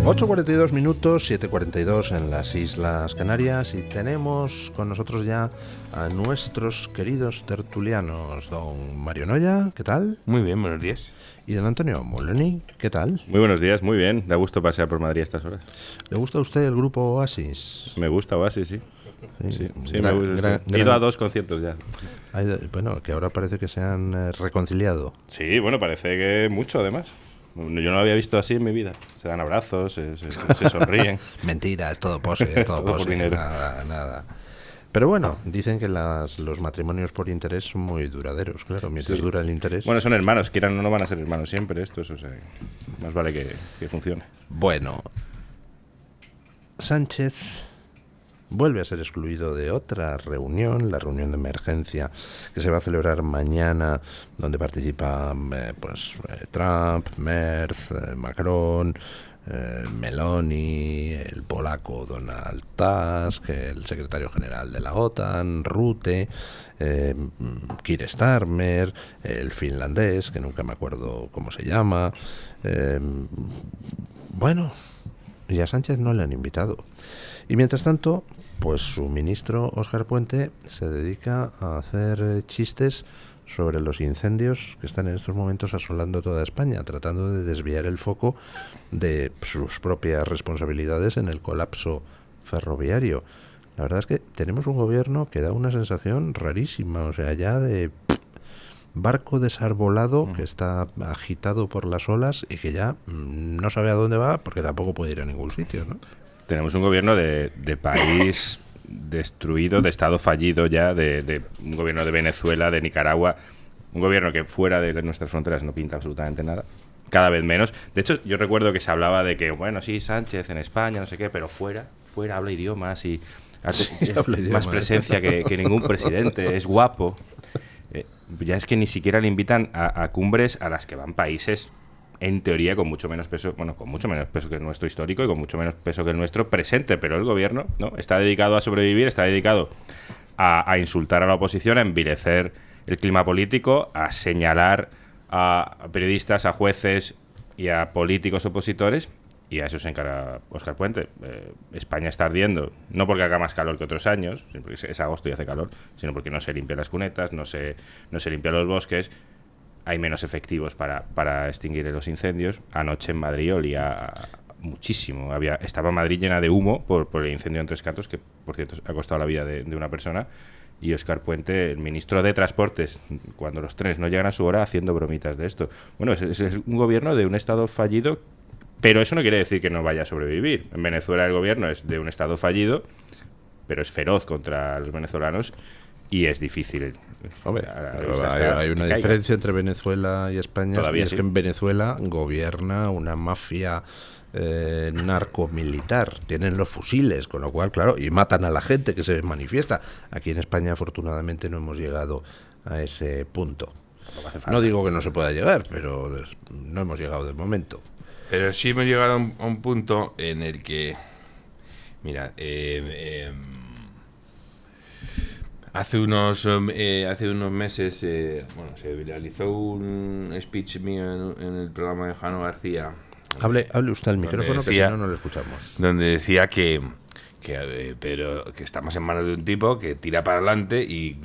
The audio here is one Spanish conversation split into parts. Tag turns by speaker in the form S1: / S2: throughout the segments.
S1: 8:42 minutos, 7:42 en las Islas Canarias, y tenemos con nosotros ya a nuestros queridos tertulianos, don Mario Noya, ¿qué tal?
S2: Muy bien, buenos días.
S1: Y don Antonio Moloni, ¿qué tal?
S2: Muy buenos días, muy bien. Da gusto pasear por Madrid a estas horas.
S1: ¿Le gusta a usted el grupo Oasis?
S2: Me gusta Oasis, sí. Sí, me gusta. He ido
S1: gran...
S2: a 2 conciertos ya.
S1: Bueno, que ahora parece que se han reconciliado.
S2: Sí, bueno, parece que mucho además. Yo no lo había visto así en mi vida. Se dan abrazos, se sonríen.
S1: Mentira, es todo pose, es todo pose,
S2: dinero.
S1: Nada. Pero bueno, dicen que los matrimonios por interés son muy duraderos, claro, mientras dura el interés.
S2: Bueno, son hermanos, quieran o no van a ser hermanos siempre estos, o sea, más vale que funcione.
S1: Bueno, Sánchez vuelve a ser excluido de otra reunión, la reunión de emergencia que se va a celebrar mañana, donde participan Trump, Merz, Macron, Meloni, el polaco Donald Tusk, el secretario general de la OTAN, Rutte, Keir Starmer, el finlandés, que nunca me acuerdo cómo se llama. Bueno, y a Sánchez no le han invitado. Y mientras tanto, pues su ministro Óscar Puente se dedica a hacer chistes sobre los incendios que están en estos momentos asolando toda España, tratando de desviar el foco de sus propias responsabilidades en el colapso ferroviario. La verdad es que tenemos un gobierno que da una sensación rarísima, o sea, ya de barco desarbolado que está agitado por las olas y que ya no sabe a dónde va porque tampoco puede ir a ningún sitio, ¿no?
S2: Tenemos un gobierno de país destruido, de estado fallido ya, de un gobierno de Venezuela, de Nicaragua, un gobierno que fuera de nuestras fronteras no pinta absolutamente nada, cada vez menos. De hecho, yo recuerdo que se hablaba de que, bueno, sí, Sánchez en España, no sé qué, pero fuera habla idiomas y hace más presencia que ningún presidente, es guapo. Ya es que ni siquiera le invitan a cumbres a las que van países en teoría con mucho menos peso, bueno, con mucho menos peso que el nuestro histórico y con mucho menos peso que el nuestro presente, pero el gobierno no está dedicado a sobrevivir, está dedicado a insultar a la oposición, a envilecer el clima político, a señalar a periodistas, a jueces y a políticos opositores, y a eso se encarga Óscar Puente. España está ardiendo, no porque haga más calor que otros años, porque es agosto y hace calor, sino porque no se limpian las cunetas, no se limpian los bosques. Hay menos efectivos para extinguir los incendios. Anoche en Madrid olía muchísimo. Estaba Madrid llena de humo por el incendio en Tres Cantos, que por cierto ha costado la vida de una persona. Y Óscar Puente, el ministro de Transportes, cuando los trenes no llegan a su hora, haciendo bromitas de esto. Bueno, es un gobierno de un estado fallido, pero eso no quiere decir que no vaya a sobrevivir. En Venezuela el gobierno es de un estado fallido, pero es feroz contra los venezolanos. Y es difícil.
S1: Hombre, hay una diferencia entre Venezuela y España.
S2: Todavía
S1: y es que en Venezuela gobierna una mafia narcomilitar. Tienen los fusiles, con lo cual, claro, y matan a la gente que se manifiesta. Aquí en España, afortunadamente, no hemos llegado a ese punto. No digo que no se pueda llegar, pero no hemos llegado de momento.
S3: Pero sí hemos llegado a un punto en el que, mira, hace unos meses se viralizó un speech mío en el programa de Jano García.
S1: Hable usted al micrófono, decía, que si no lo escuchamos.
S3: Donde decía que estamos en manos de un tipo que tira para adelante y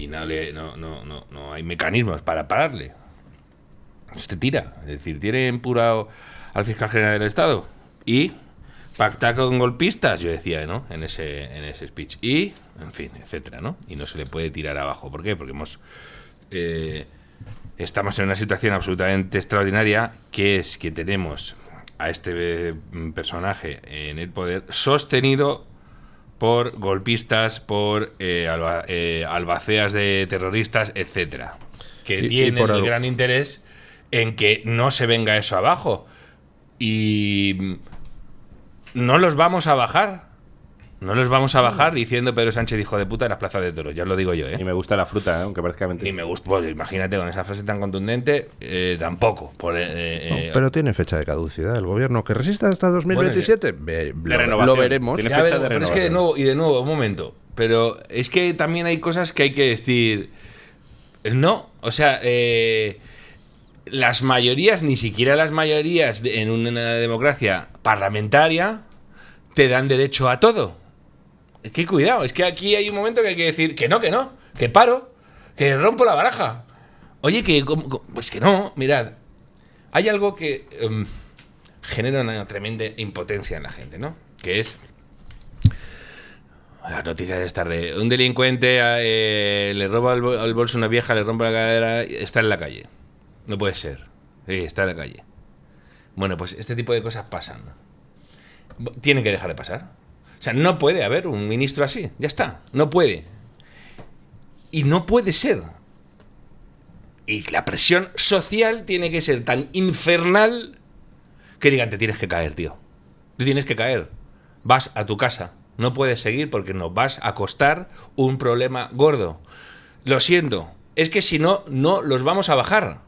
S3: no hay mecanismos para pararle. Este tira, es decir, tiene empurado al fiscal general del Estado y pacta con golpistas, yo decía, ¿no? En ese speech. Y, en fin, etcétera, ¿no? Y no se le puede tirar abajo. ¿Por qué? Porque estamos en una situación absolutamente extraordinaria, que es que tenemos a este personaje en el poder sostenido por golpistas, por albaceas de terroristas, etcétera, que tienen el gran interés en que no se venga eso abajo. Y no los vamos a bajar. No los vamos a bajar diciendo Pedro Sánchez hijo de puta en las plazas de toros. Ya os lo digo yo, ¿eh?
S2: Y me gusta la fruta, aunque parezca mentira.
S3: Y me gusta, pues imagínate con esa frase tan contundente, tampoco.
S1: Pero tiene fecha de caducidad. El gobierno que resista hasta 2027, lo veremos.
S2: Tiene fecha de
S3: pero es que de nuevo, un momento. Pero es que también hay cosas que hay que decir. No, o sea, las mayorías, ni siquiera las mayorías en una democracia parlamentaria, te dan derecho a todo. Es que cuidado, es que aquí hay un momento que hay que decir que no, que paro, que rompo la baraja. Oye, pues que no, mirad, hay algo que genera una tremenda impotencia en la gente, ¿no? Que es las noticias de estar de un delincuente le roba el bolso a una vieja, le rompe la cadera, está en la calle. No puede ser. Sí, está en la calle. Bueno, pues este tipo de cosas pasan. Tienen que dejar de pasar. O sea, no puede haber un ministro así. Ya está. No puede. Y no puede ser. Y la presión social tiene que ser tan infernal que digan, te tienes que caer, tío. Te tienes que caer. Vas a tu casa. No puedes seguir porque nos vas a costar un problema gordo. Lo siento. Es que si no, no los vamos a bajar.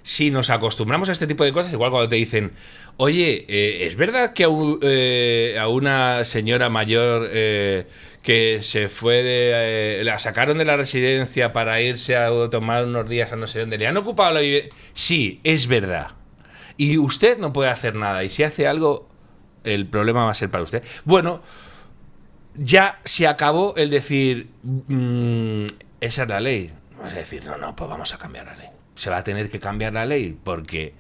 S3: Si nos acostumbramos a este tipo de cosas, igual cuando te dicen, oye, ¿es verdad que a una señora mayor que se fue la sacaron de la residencia para irse a tomar unos días a no sé dónde, le han ocupado la vivienda? Sí, es verdad. Y usted no puede hacer nada. Y si hace algo, el problema va a ser para usted. Bueno, ya se acabó el decir, esa es la ley. Vamos a decir, no, pues vamos a cambiar la ley. Se va a tener que cambiar la ley porque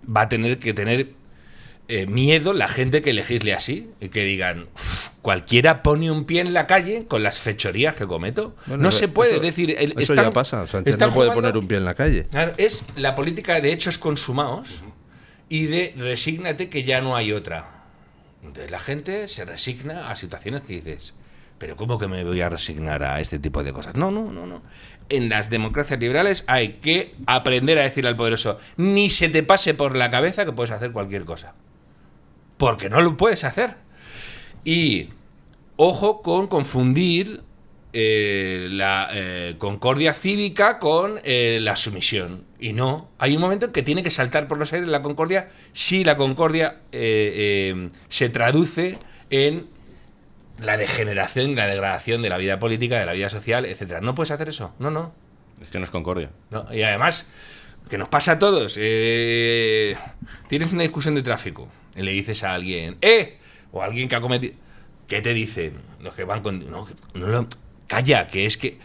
S3: va a tener que tener miedo la gente que legisle así y que digan, cualquiera pone un pie en la calle con las fechorías que cometo. Bueno, no se puede decir...
S1: Eso ya pasa, Sánchez no puede poner un pie en la calle.
S3: Es la política de hechos consumados y de resígnate que ya no hay otra. Entonces la gente se resigna a situaciones que dices, pero ¿cómo que me voy a resignar a este tipo de cosas? No. En las democracias liberales hay que aprender a decirle al poderoso, ni se te pase por la cabeza que puedes hacer cualquier cosa. Porque no lo puedes hacer. Y ojo con confundir la concordia cívica con la sumisión. Y no, hay un momento en que tiene que saltar por los aires la concordia si la concordia se traduce en la degeneración, la degradación de la vida política, de la vida social, etcétera. No puedes hacer eso. No.
S2: Es que no es concordia.
S3: No. Y además, que nos pasa a todos. Tienes una discusión de tráfico y le dices a alguien, o a alguien que ha cometido... ¿Qué te dicen? Los que van con... Calla, que es que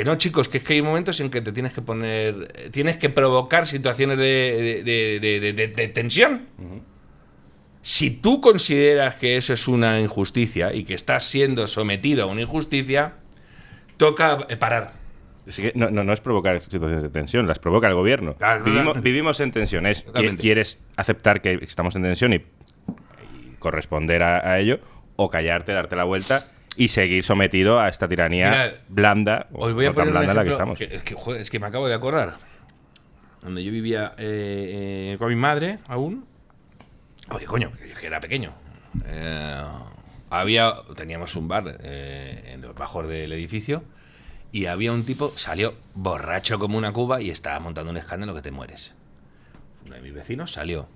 S3: no, chicos, que es que hay momentos en que te tienes que poner... Tienes que provocar situaciones de tensión. Uh-huh. Si tú consideras que eso es una injusticia y que estás siendo sometido a una injusticia, toca parar.
S2: Es que no es provocar situaciones de tensión, las provoca el gobierno. Vivimos en tensión. ¿Quieres aceptar que estamos en tensión y corresponder a ello? O callarte, darte la vuelta y seguir sometido a esta tiranía blanda,
S3: os voy a poner
S2: blanda
S3: un
S2: en la que estamos.
S3: Es que me acabo de acordar. Donde yo vivía con mi madre aún. Oye, coño, que era pequeño. Teníamos un bar en los bajos del edificio y había un tipo, salió borracho como una cuba y estaba montando un escándalo que te mueres. Uno de mis vecinos salió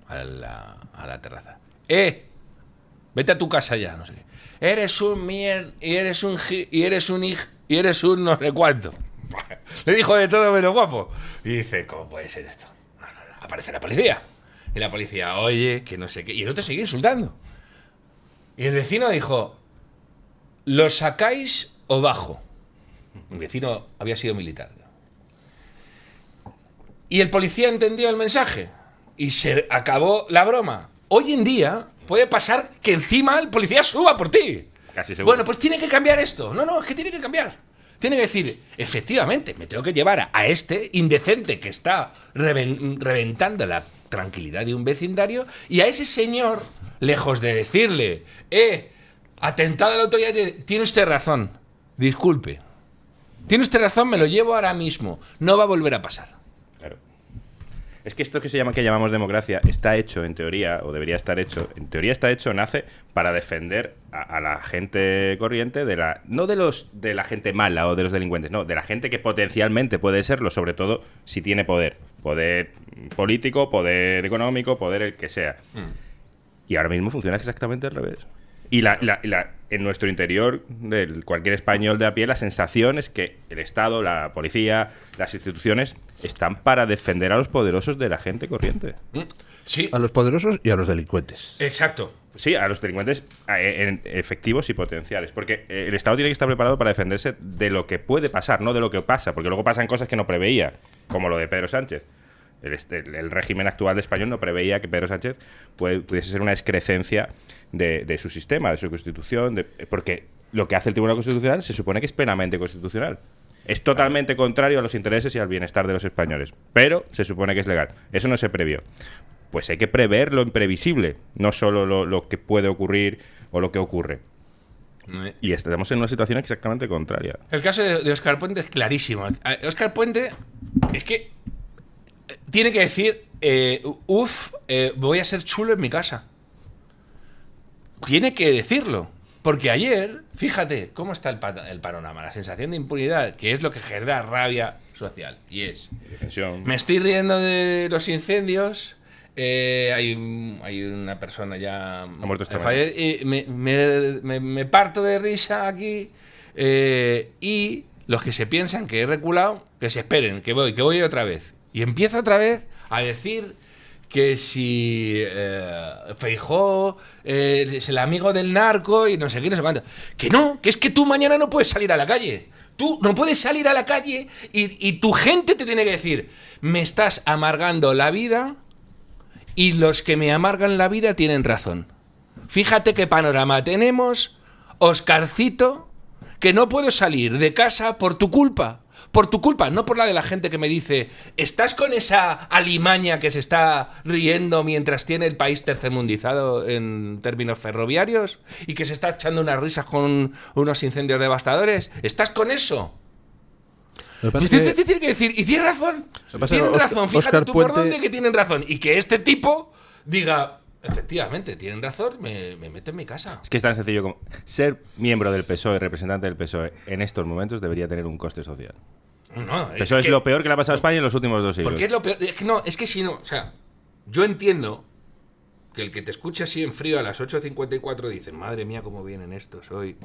S3: a la terraza. Vete a tu casa ya, no sé qué. Eres un mierda, y eres un hijo, y eres un no sé cuánto. Le dijo de todo menos guapo. Y dice, ¿cómo puede ser esto? No. Aparece la policía. Y la policía, oye, que no sé qué. Y el otro seguía insultando. Y el vecino dijo, ¿lo sacáis o bajo? Mi vecino había sido militar. Y el policía entendió el mensaje. Y se acabó la broma. Hoy en día puede pasar que encima el policía suba por ti.
S2: Casi seguro.
S3: Bueno, pues tiene que cambiar esto. No, es que tiene que cambiar. Tiene que decir, efectivamente, me tengo que llevar a este indecente que está reventando la tranquilidad de un vecindario y a ese señor, lejos de decirle, atentado a la autoridad, tiene usted razón, disculpe. Tiene usted razón, me lo llevo ahora mismo. No va a volver a pasar.
S2: Claro. Es que esto que llamamos democracia está hecho, en teoría, o debería estar hecho, nace para defender a la gente corriente, no de la gente mala o de los delincuentes, no, de la gente que potencialmente puede serlo, sobre todo si tiene poder político, poder económico, poder el que sea. Y ahora mismo funciona exactamente al revés. Y en nuestro interior, de cualquier español de a pie, la sensación es que el Estado, la policía, las instituciones están para defender a los poderosos de la gente corriente.
S3: Sí.
S1: A los poderosos y a los delincuentes.
S3: Exacto.
S2: Sí, a los delincuentes efectivos y potenciales. Porque el Estado tiene que estar preparado para defenderse de lo que puede pasar, no de lo que pasa. Porque luego pasan cosas que no preveía, como lo de Pedro Sánchez. El régimen actual de español no preveía que Pedro Sánchez pudiese ser una excrecencia de su sistema, de su constitución, porque lo que hace el Tribunal Constitucional se supone que es plenamente constitucional. Es totalmente contrario a los intereses y al bienestar de los españoles, pero se supone que es legal. Eso no se previó. Pues hay que prever lo imprevisible, no solo lo que puede ocurrir o lo que ocurre. Y estamos en una situación exactamente contraria.
S3: El caso de Óscar Puente es clarísimo. Óscar Puente es que tiene que decir, voy a ser chulo en mi casa. Tiene que decirlo. Porque ayer, fíjate cómo está el panorama, la sensación de impunidad, que es lo que genera rabia social. Y es, me estoy riendo de los incendios, hay una persona ya...
S2: Ha muerto esta
S3: me parto de risa aquí, y los que se piensan que he reculado, que se esperen, que voy otra vez. Y empieza otra vez a decir que si Feijóo es el amigo del narco y no sé qué, no sé cuánto. Que no, que es que tú mañana no puedes salir a la calle. Tú no puedes salir a la calle y tu gente te tiene que decir, me estás amargando la vida y los que me amargan la vida tienen razón. Fíjate qué panorama tenemos, Oscarcito, que no puedo salir de casa por tu culpa. Por tu culpa, no por la de la gente que me dice, ¿estás con esa alimaña que se está riendo mientras tiene el país tercermundizado en términos ferroviarios y que se está echando unas risas con unos incendios devastadores? ¿Estás con eso? Usted te tiene que decir, y tiene razón, tienen razón, fíjate tú por dónde que tienen razón. Y que este tipo diga, efectivamente, tienen razón, me meto en mi casa.
S2: Es que es tan sencillo como ser miembro del PSOE, representante del PSOE, en estos momentos debería tener un coste social.
S3: No,
S2: Eso es lo peor que le ha pasado a España en los últimos 2 siglos.
S3: Porque es lo peor. Es que si no, o sea, yo entiendo que el que te escucha así en frío a las 8:54 dice, madre mía, cómo vienen estos hoy.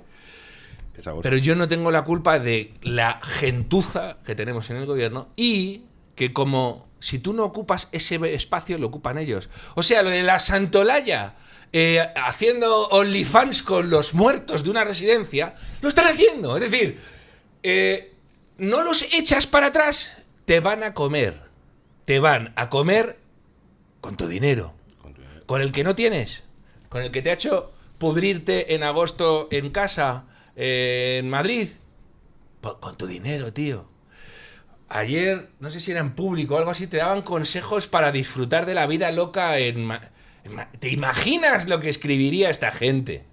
S3: Pero yo no tengo la culpa de la gentuza que tenemos en el gobierno y que como si tú no ocupas ese espacio, lo ocupan ellos. O sea, lo de la Santolaya haciendo OnlyFans con los muertos de una residencia, lo están haciendo. Es decir, no los echas para atrás, te van a comer. Te van a comer con tu dinero. Con el que no tienes. Con el que te ha hecho pudrirte en agosto en casa, en Madrid. Con tu dinero, tío. Ayer, no sé si era en público o algo así, te daban consejos para disfrutar de la vida loca ¿Te imaginas lo que escribiría esta gente?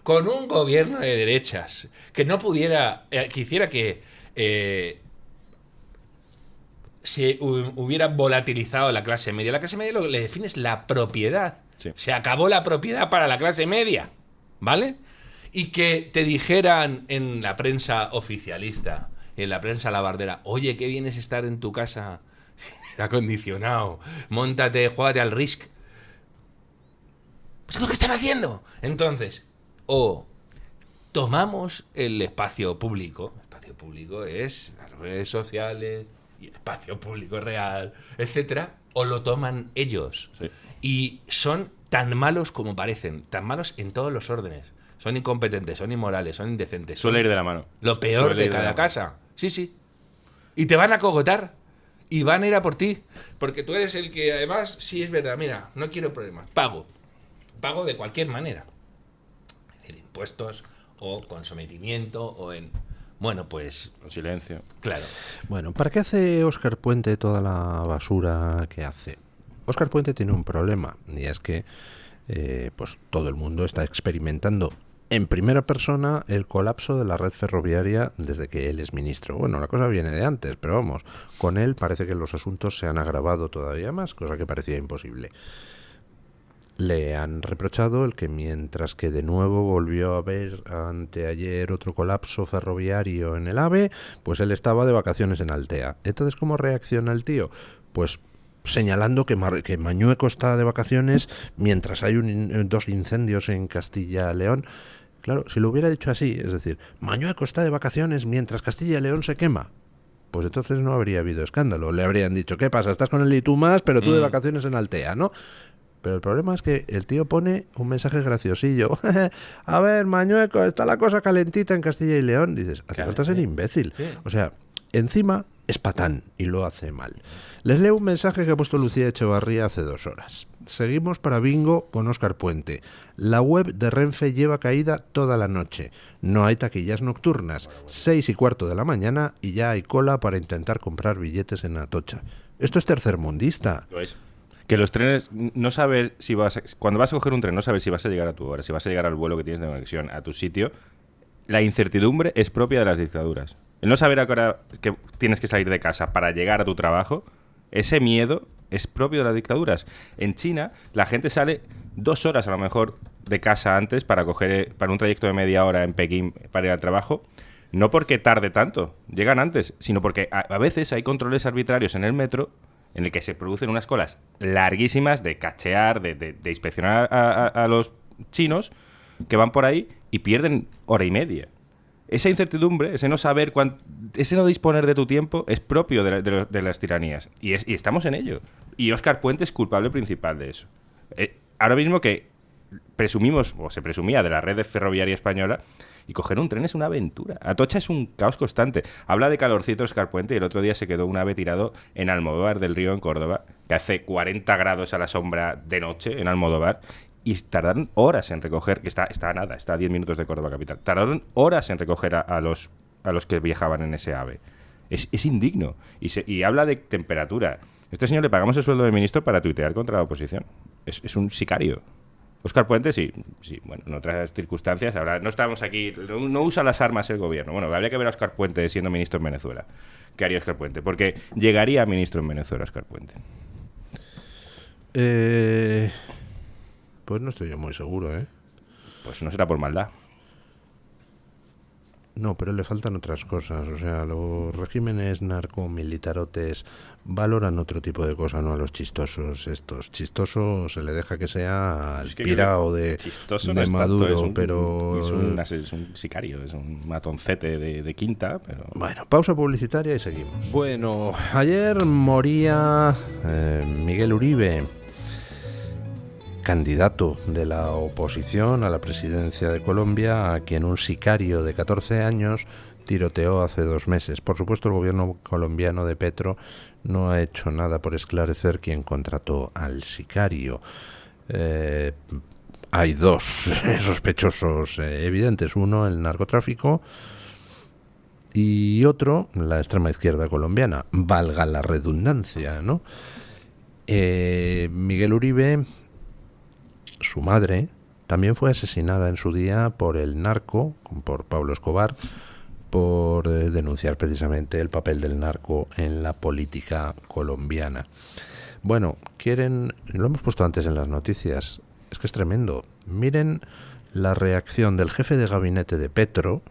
S3: Con un gobierno de derechas que no pudiera, que hiciera que se hubiera volatilizado la clase media. La clase media lo que le define es la propiedad.
S2: Sí.
S3: Se acabó la propiedad para la clase media, ¿vale? Y que te dijeran en la prensa oficialista, en la prensa labardera, oye, qué bien es estar en tu casa sin acondicionado, móntate, juégate al Risk. Pues es lo que están haciendo. Entonces, tomamos el espacio público. El espacio público es las redes sociales y el espacio público real, etcétera, o lo toman ellos.
S2: Sí.
S3: Y son tan malos como parecen, tan malos en todos los órdenes. Son incompetentes, son inmorales, son indecentes.
S2: Suele ir de la mano.
S3: Lo peor de cada casa. Sí, sí. Y te van a cogotar. Y van a ir a por ti. Porque tú eres el que, además, sí es verdad, mira, no quiero problemas. Pago de cualquier manera. Es decir, impuestos o con sometimiento o en... Bueno, pues...
S2: Con silencio.
S3: Claro.
S1: Bueno, ¿para qué hace Óscar Puente toda la basura que hace? Óscar Puente tiene un problema y es que pues todo el mundo está experimentando en primera persona el colapso de la red ferroviaria desde que él es ministro. Bueno, la cosa viene de antes, pero vamos, con él parece que los asuntos se han agravado todavía más, cosa que parecía imposible. Le han reprochado el que mientras que de nuevo volvió a haber anteayer otro colapso ferroviario en el AVE, pues él estaba de vacaciones en Altea. Entonces, ¿cómo reacciona el tío? Pues señalando que Mañueco está de vacaciones mientras hay 2 incendios en Castilla-León. Claro, si lo hubiera dicho así, es decir, Mañueco está de vacaciones mientras Castilla y León se quema, pues entonces no habría habido escándalo. Le habrían dicho, ¿qué pasa? Estás con el y tú más, pero tú de vacaciones en Altea, ¿no? Pero el problema es que el tío pone un mensaje graciosillo. A ver, Mañueco, está la cosa calentita en Castilla y León. Dices, hace falta ser imbécil.
S3: Sí.
S1: O sea, encima es patán y lo hace mal. Les leo un mensaje que ha puesto Lucía Echevarría hace 2 horas. Seguimos para bingo con Óscar Puente. La web de Renfe lleva caída toda la noche. No hay taquillas nocturnas. 6:15 de la mañana y ya hay cola para intentar comprar billetes en Atocha. Esto es tercermundista.
S2: Lo es. Que los trenes, no saber si cuando vas a coger un tren, no saber si vas a llegar a tu hora, si vas a llegar al vuelo que tienes de conexión, a tu sitio, la incertidumbre es propia de las dictaduras. El no saber a qué hora que tienes que salir de casa para llegar a tu trabajo, ese miedo es propio de las dictaduras. En China, la gente sale 2 horas a lo mejor de casa antes para un trayecto de media hora en Pekín para ir al trabajo, no porque tarde tanto, llegan antes, sino porque a veces hay controles arbitrarios en el metro en el que se producen unas colas larguísimas de cachear, de inspeccionar a los chinos que van por ahí y pierden hora y media. Esa incertidumbre, ese no saber, ese no disponer de tu tiempo es propio de las tiranías. Y estamos en ello. Y Óscar Puente es culpable principal de eso. Ahora mismo que presumimos, o se presumía, de la red ferroviaria española, y coger un tren es una aventura. Atocha es un caos constante. Habla de calorcito Óscar Puente y el otro día se quedó un ave tirado en Almodóvar del Río, en Córdoba, que hace 40 grados a la sombra de noche en Almodóvar, y tardaron horas en recoger, que está a 10 minutos de Córdoba capital, tardaron horas en recoger a los que viajaban en ese ave. Es indigno. Y habla de temperatura. Este señor le pagamos el sueldo de ministro para tuitear contra la oposición. Es un sicario. Óscar Puente, sí, bueno, en otras circunstancias, ahora no estamos aquí, no usa las armas el gobierno. Bueno, habría que ver a Óscar Puente siendo ministro en Venezuela. ¿Qué haría Óscar Puente? Porque llegaría a ministro en Venezuela Óscar Puente.
S1: Pues no estoy yo muy seguro, ¿eh?
S2: Pues no será por maldad.
S1: No, pero le faltan otras cosas. O sea, los regímenes narcomilitarotes valoran otro tipo de cosas, no a los chistosos estos. Chistoso se le deja que sea al pirao de Maduro, pero...
S2: Es un sicario, es un matoncete de quinta, pero...
S1: Bueno, pausa publicitaria y seguimos. Bueno, ayer moría Miguel Uribe, candidato de la oposición a la presidencia de Colombia, a quien un sicario de 14 años tiroteó hace 2 meses. Por supuesto, el gobierno colombiano de Petro no ha hecho nada por esclarecer quién contrató al sicario. Hay 2 sospechosos evidentes. Uno, el narcotráfico, y otro, la extrema izquierda colombiana. Valga la redundancia, ¿no? Miguel Uribe, su madre, también fue asesinada en su día por el narco, por Pablo Escobar, por denunciar precisamente el papel del narco en la política colombiana. Bueno, lo hemos puesto antes en las noticias, es que es tremendo. Miren la reacción del jefe de gabinete de Petro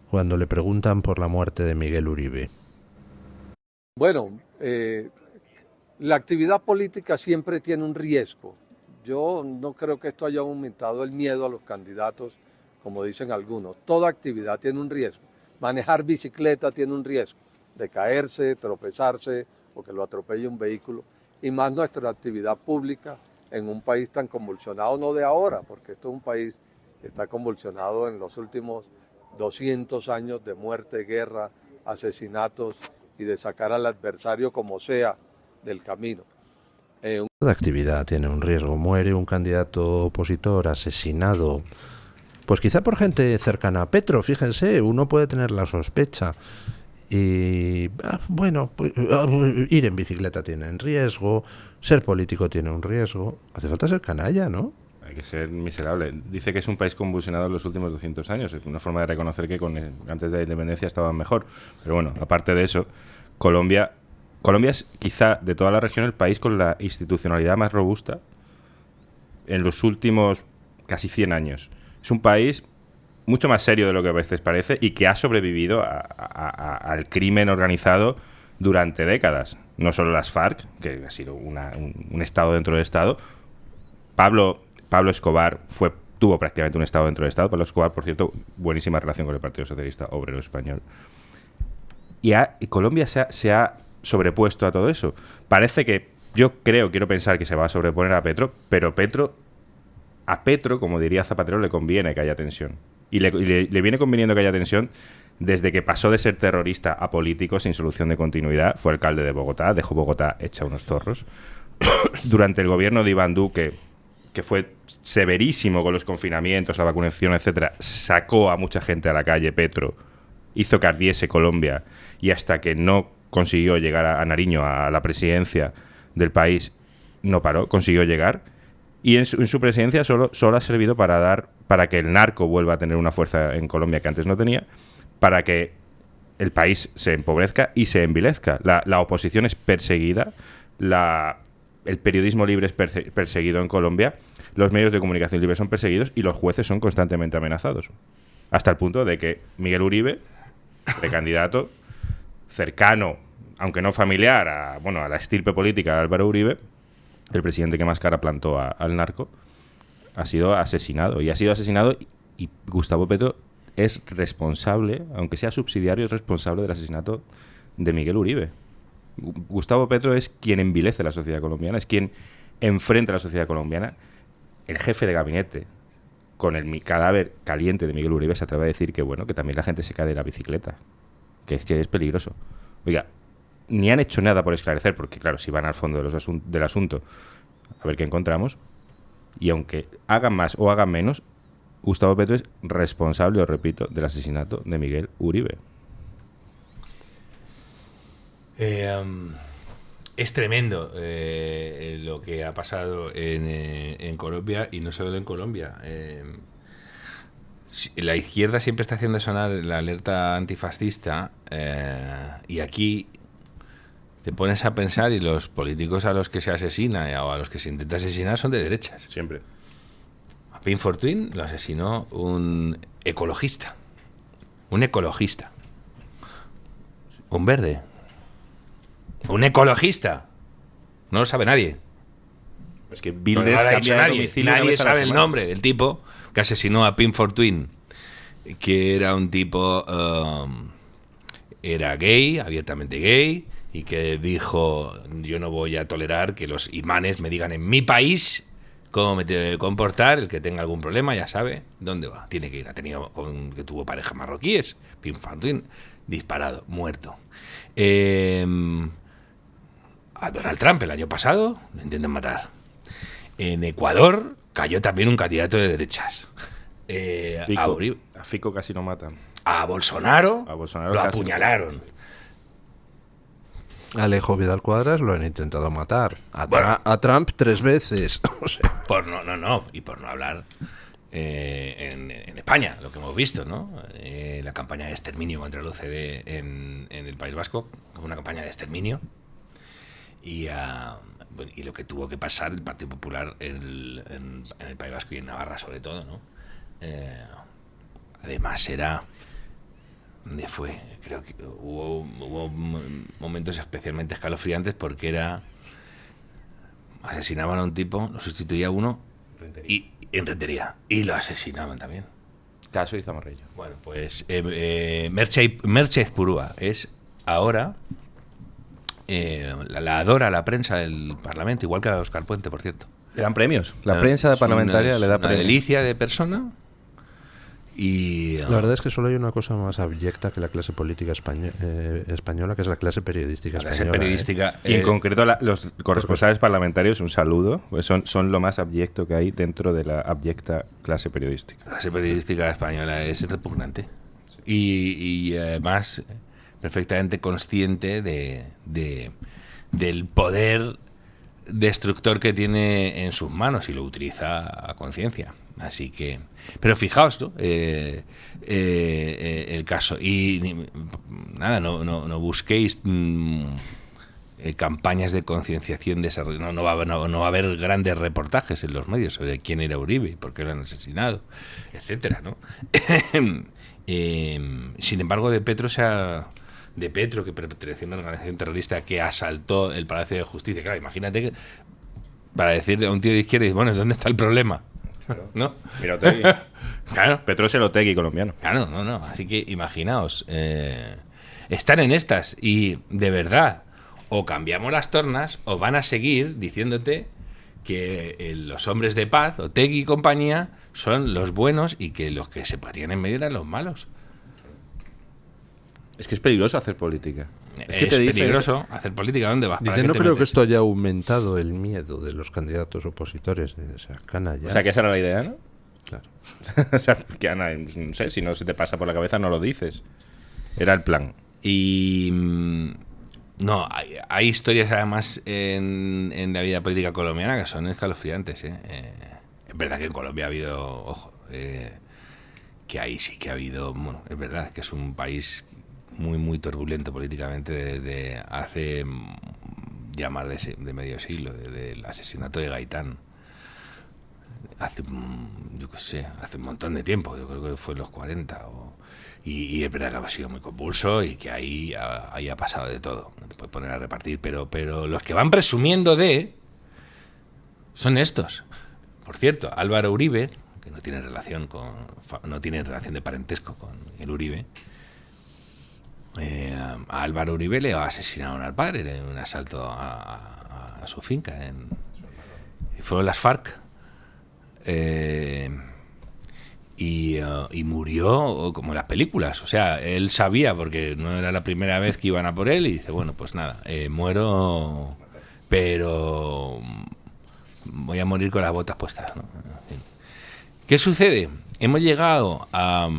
S1: cuando le preguntan por la muerte de Miguel Uribe.
S4: Bueno, la actividad política siempre tiene un riesgo. Yo no creo que esto haya aumentado el miedo a los candidatos, como dicen algunos. Toda actividad tiene un riesgo. Manejar bicicleta tiene un riesgo de caerse, tropezarse o que lo atropelle un vehículo. Y más nuestra actividad pública en un país tan convulsionado, no de ahora, porque esto es un país que está convulsionado en los últimos 200 años de muerte, guerra, asesinatos y de sacar al adversario como sea del camino.
S1: Toda actividad tiene un riesgo. Muere un candidato opositor asesinado, pues quizá por gente cercana a Petro, fíjense, uno puede tener la sospecha. Y bueno, pues, ir en bicicleta tiene un riesgo, ser político tiene un riesgo. Hace falta ser canalla, ¿no?
S2: Hay que ser miserable. Dice que es un país convulsionado en los últimos 200 años. Es una forma de reconocer que antes de la independencia estaban mejor. Pero bueno, aparte de eso, Colombia es quizá de toda la región el país con la institucionalidad más robusta en los últimos casi 100 años. Es un país mucho más serio de lo que a veces parece y que ha sobrevivido al crimen organizado durante décadas. No solo las FARC, que ha sido un Estado dentro del Estado. Pablo Escobar fue tuvo prácticamente un Estado dentro del Estado, para los cuales, por cierto, buenísima relación con el Partido Socialista Obrero Español. Y Colombia se ha sobrepuesto a todo eso. Parece que, quiero pensar que se va a sobreponer a Petro, pero a Petro, como diría Zapatero, le conviene que haya tensión. Y le viene conviniendo que haya tensión desde que pasó de ser terrorista a político sin solución de continuidad. Fue alcalde de Bogotá, dejó Bogotá hecha unos zorros. Durante el gobierno de Iván Duque, que fue severísimo con los confinamientos, la vacunación, etcétera, sacó a mucha gente a la calle. Petro hizo que ardiese Colombia, y hasta que no consiguió llegar a Nariño, a la presidencia del país, no paró, consiguió llegar. Y en su presidencia solo ha servido para que el narco vuelva a tener una fuerza en Colombia que antes no tenía, para que el país se empobrezca y se envilezca. La oposición es perseguida, el periodismo libre es perseguido en Colombia, los medios de comunicación libres son perseguidos y los jueces son constantemente amenazados. Hasta el punto de que Miguel Uribe, precandidato cercano, aunque no familiar, a la estirpe política de Álvaro Uribe, el presidente que más cara plantó al narco, ha sido asesinado. Y Gustavo Petro es responsable, aunque sea subsidiario, es responsable del asesinato de Miguel Uribe. Gustavo Petro es quien envilece la sociedad colombiana, es quien enfrenta a la sociedad colombiana. El jefe de gabinete, con el cadáver caliente de Miguel Uribe, se atreve a decir que también la gente se cae de la bicicleta, que es peligroso. Oiga, ni han hecho nada por esclarecer, porque claro, si van al fondo del asunto, a ver qué encontramos, y aunque hagan más o hagan menos, Gustavo Petro es responsable, os repito, del asesinato de Miguel Uribe.
S3: Es tremendo lo que ha pasado en Colombia, y no solo en Colombia. La izquierda siempre está haciendo sonar la alerta antifascista, y aquí te pones a pensar y los políticos a los que se asesina o a los que se intenta asesinar son de derechas.
S2: Siempre.
S3: A Pim Fortuyn lo asesinó un ecologista. Un ecologista. Un verde. Un ecologista. No lo sabe nadie.
S2: Es que
S3: No lo ha dicho nadie sabe el nombre del tipo que asesinó a Pim Fortuyn, que era un tipo... era gay, abiertamente gay, y que dijo: yo no voy a tolerar que los imanes me digan en mi país cómo me tengo que comportar. El que tenga algún problema ya sabe dónde va. Tiene que ir. Que tuvo pareja marroquíes. Pim Fortuyn disparado, muerto. A Donald Trump el año pasado lo intentan matar. En Ecuador cayó también un candidato de derechas.
S2: A Fico casi lo matan.
S3: A Bolsonaro lo
S2: casi
S3: apuñalaron.
S1: Alejo Vidal Cuadras lo han intentado matar.
S3: Bueno.
S1: A Trump 3 veces. O sea.
S3: Y por no hablar en España, lo que hemos visto, ¿no? La campaña de exterminio contra el UCD en el País Vasco, fue una campaña de exterminio. Y lo que tuvo que pasar el Partido Popular en el País Vasco y en Navarra, sobre todo, ¿no? Además era... ¿Dónde fue? Creo que hubo momentos especialmente escalofriantes, porque asesinaban a un tipo, lo sustituía uno en Rentería, y lo asesinaban también.
S2: Caso de Zamarrillo.
S3: Bueno, pues Merche Ezpurúa es ahora la adora la prensa del Parlamento, igual que a Óscar Puente, por cierto.
S2: Le dan premios. La prensa parlamentaria le da premios.
S3: Una delicia de persona. Y
S1: la verdad es que solo hay una cosa más abyecta que la clase política española, que es la clase periodística española.
S2: Y en concreto los corresponsales parlamentarios, un saludo, pues son lo más abyecto que hay dentro de la abyecta clase periodística.
S3: La clase periodística española es repugnante. Y además perfectamente consciente del poder destructor que tiene en sus manos, y lo utiliza a conciencia. Así que... Pero fijaos, ¿no? El caso. Y nada, no busquéis campañas de concienciación. No va a haber grandes reportajes en los medios sobre quién era Uribe y por qué lo han asesinado, etcétera, ¿no? Sin embargo, de Petro, que pertenecía a una organización terrorista que asaltó el Palacio de Justicia. Claro, imagínate que para decirle a un tío de izquierda, bueno, ¿dónde está el problema? ¿no?
S2: Mira, Otegi.
S3: Claro.
S2: Petro es el Otegi colombiano.
S3: Claro, no. Así que imaginaos, están en estas y de verdad, o cambiamos las tornas o van a seguir diciéndote que los hombres de paz, Otegi y compañía, son los buenos y que los que se parían en medio eran los malos.
S2: Es que es peligroso hacer política.
S3: Es
S2: que te dicen-
S3: peligroso hacer política. ¿Dónde vas? ¿Para
S1: Dice,
S3: qué
S1: no
S3: te
S1: creo que
S3: metes?
S1: esto haya aumentado el miedo de los candidatos opositores. O sea, canalla.
S2: O sea, que esa era la idea, ¿no?
S1: Claro.
S2: O sea, que Ana, no sé, si no se te pasa por la cabeza no lo dices. Era el plan.
S3: Y no, hay historias además en la vida política colombiana que son escalofriantes. Es verdad que en Colombia ha habido, ojo, que ahí sí que ha habido, bueno, es verdad que es un país muy, muy turbulento políticamente desde hace ya más de medio siglo, desde el asesinato de Gaitán. Hace, yo qué sé, hace un montón de tiempo, yo creo que fue en los 40. Y es verdad que ha sido muy convulso y que ahí ha pasado de todo. No te puedes poner a repartir, pero los que van presumiendo son estos. Por cierto, Álvaro Uribe, que no tiene relación de parentesco con el Uribe, a Álvaro Uribe le asesinaron al padre en un asalto a su finca. Fueron las FARC. Y murió como en las películas. O sea, él sabía, porque no era la primera vez que iban a por él, y dice, bueno, pues nada, muero, pero voy a morir con las botas puestas, ¿no? En fin. ¿Qué sucede? Hemos llegado a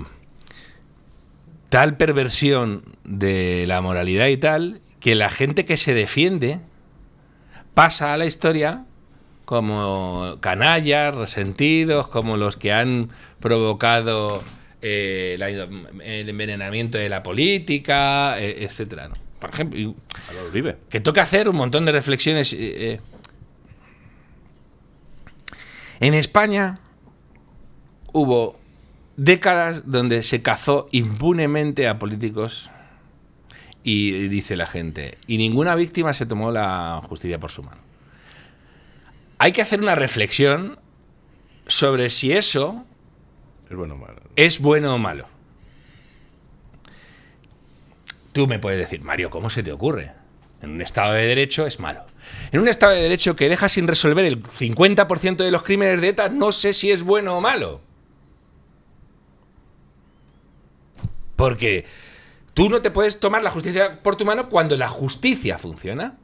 S3: tal perversión de la moralidad y tal, que la gente que se defiende pasa a la historia como canallas, resentidos, como los que han provocado el envenenamiento de la política, etcétera, ¿no? Por ejemplo,
S2: Álvaro Uribe.
S3: que toca hacer un montón de reflexiones. En España hubo décadas donde se cazó impunemente a políticos y dice la gente, y ninguna víctima se tomó la justicia por su mano. Hay que hacer una reflexión sobre si eso
S2: Es bueno o malo.
S3: es bueno o malo. Tú me puedes decir, Mario, ¿cómo se te ocurre? En un Estado de Derecho es malo. En un Estado de Derecho que deja sin resolver el 50% de los crímenes de ETA, no sé si es bueno o malo. Porque tú no te puedes tomar la justicia por tu mano cuando la justicia funciona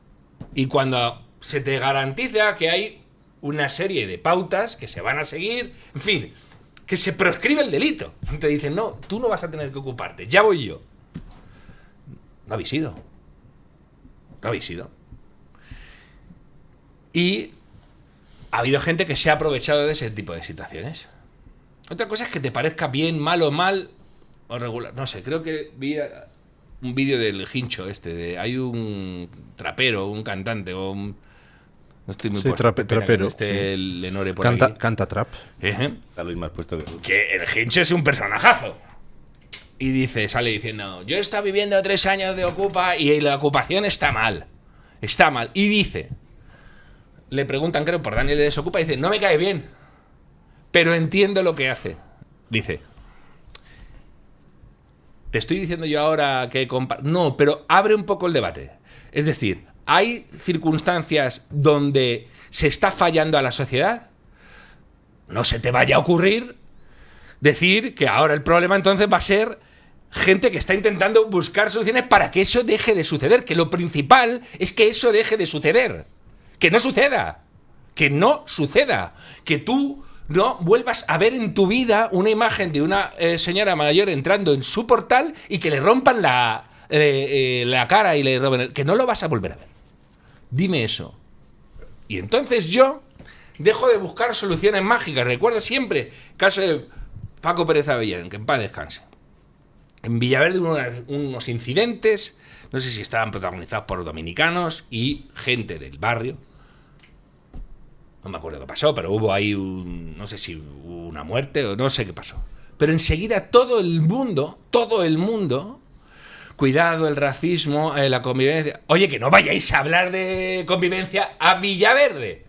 S3: y cuando se te garantiza que hay una serie de pautas que se van a seguir, en fin, que se proscribe el delito. Te dicen, no, tú no vas a tener que ocuparte, ya voy yo. No habéis ido. No habéis ido. Y ha habido gente que se ha aprovechado de ese tipo de situaciones. Otra cosa es que te parezca bien, mal o regular. No sé, creo que vi un vídeo del Hincho hay un trapero, un cantante o un... No estoy muy
S1: Sí,
S3: puesto.
S1: trapero.
S3: El Lenore por aquí.
S1: Canta trap.
S2: Está Luis más puesto
S3: Que el Hincho es un personajazo. Y sale diciendo, yo he estado viviendo 3 años de Ocupa y la ocupación está mal. Está mal. Y dice, le preguntan, creo, por Daniel de Desocupa, y dice, no me cae bien, pero entiendo lo que hace. Dice, te estoy diciendo yo ahora que... No, pero abre un poco el debate. Es decir, ¿hay circunstancias donde se está fallando a la sociedad? No se te vaya a ocurrir decir que ahora el problema entonces va a ser gente que está intentando buscar soluciones para que eso deje de suceder. Que lo principal es que eso deje de suceder. Que no suceda. Que no suceda. Que tú no vuelvas a ver en tu vida una imagen de una señora mayor entrando en su portal y que le rompan la cara y le roben que no lo vas a volver a ver. Dime eso. Y entonces yo dejo de buscar soluciones mágicas. Recuerdo siempre el caso de Paco Pérez Avellán, que en paz descanse. En Villaverde hubo unos incidentes, no sé si estaban protagonizados por dominicanos y gente del barrio. No me acuerdo qué pasó, pero hubo ahí no sé si hubo una muerte o no sé qué pasó. Pero enseguida todo el mundo, cuidado, el racismo, la convivencia. Oye, que no vayáis a hablar de convivencia a Villaverde.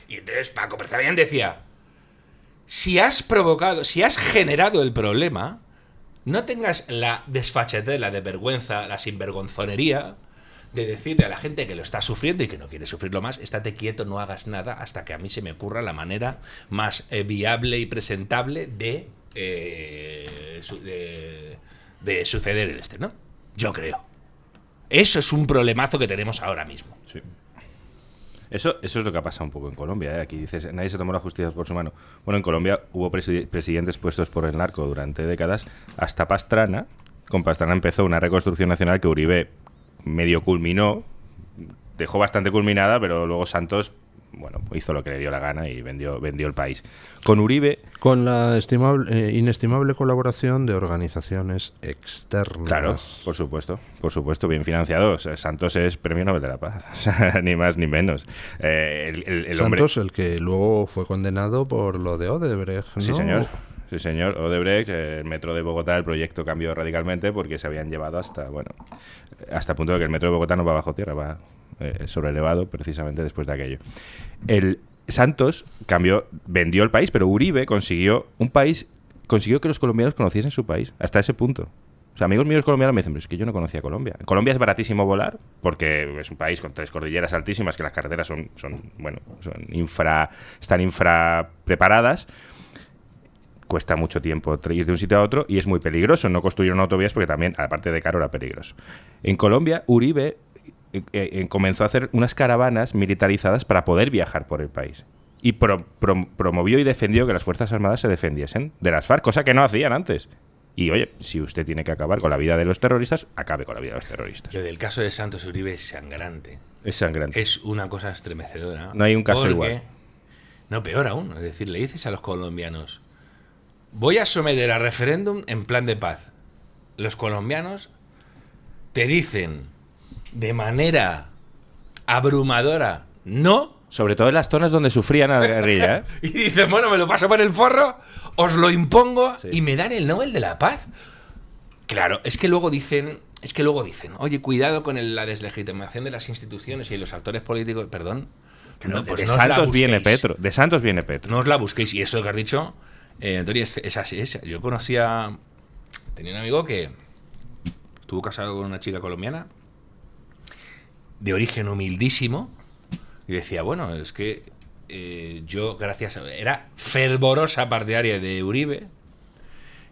S3: Y entonces Paco Pérez Avellán decía, si has provocado, si has generado el problema, no tengas la desfachatez, la desvergüenza, la sinvergonzonería de decirle a la gente que lo está sufriendo y que no quiere sufrirlo más, estate quieto, no hagas nada hasta que a mí se me ocurra la manera más viable y presentable de suceder el ¿no? Yo creo. Eso es un problemazo que tenemos ahora mismo.
S2: Sí. Eso es lo que ha pasado un poco en Colombia, ¿eh? Aquí dices, nadie se tomó la justicia por su mano. Bueno, en Colombia hubo presidentes puestos por el narco durante décadas, hasta Pastrana. Con Pastrana empezó una reconstrucción nacional que Uribe medio culminó, dejó bastante culminada, pero luego Santos, bueno, hizo lo que le dio la gana y vendió el país. Con Uribe...
S1: Con la inestimable colaboración de organizaciones externas.
S2: Claro, por supuesto, bien financiado. O sea, Santos es Premio Nobel de la Paz, o sea, ni más ni menos. El
S1: Santos,
S2: hombre...
S1: el que luego fue condenado por lo de Odebrecht, ¿no?
S2: Sí, señor. Sí, señor. Odebrecht, el metro de Bogotá, el proyecto cambió radicalmente porque se habían llevado hasta el punto de que el metro de Bogotá no va bajo tierra, va sobrelevado precisamente después de aquello. El Santos vendió el país, pero Uribe consiguió que los colombianos conociesen su país, hasta ese punto. O sea, amigos míos colombianos me dicen, pero es que yo no conocía Colombia. En Colombia es baratísimo volar, porque es un país con 3 cordilleras altísimas, que las carreteras están infra preparadas. Cuesta mucho tiempo ir de un sitio a otro y es muy peligroso. No construyeron autovías porque también, aparte de caro, era peligroso. En Colombia, Uribe comenzó a hacer unas caravanas militarizadas para poder viajar por el país. Y promovió y defendió que las Fuerzas Armadas se defendiesen de las FARC, cosa que no hacían antes. Y oye, si usted tiene que acabar con la vida de los terroristas, acabe con la vida de los terroristas.
S3: Lo del caso de Santos Uribe es sangrante.
S2: Es sangrante.
S3: Es una cosa estremecedora.
S2: No hay un caso igual.
S3: No, peor aún. Es decir, le dices a los colombianos: voy a someter a referéndum en plan de paz. Los colombianos te dicen de manera abrumadora no.
S2: Sobre todo en las zonas donde sufrían a la guerrilla, ¿eh?
S3: Y dicen, bueno, me lo paso por el forro, os lo impongo,
S2: sí,
S3: y me dan el Nobel de la Paz. Claro, es que luego dicen, oye, cuidado con la deslegitimación de las instituciones y los actores políticos. Perdón.
S2: No, pues de Santos viene Petro. De Santos viene Petro.
S3: No os la busquéis. Y eso que has dicho, Antonio, es así. Yo tenía un amigo que estuvo casado con una chica colombiana de origen humildísimo y decía, bueno, es que yo, era fervorosa partidaria de Uribe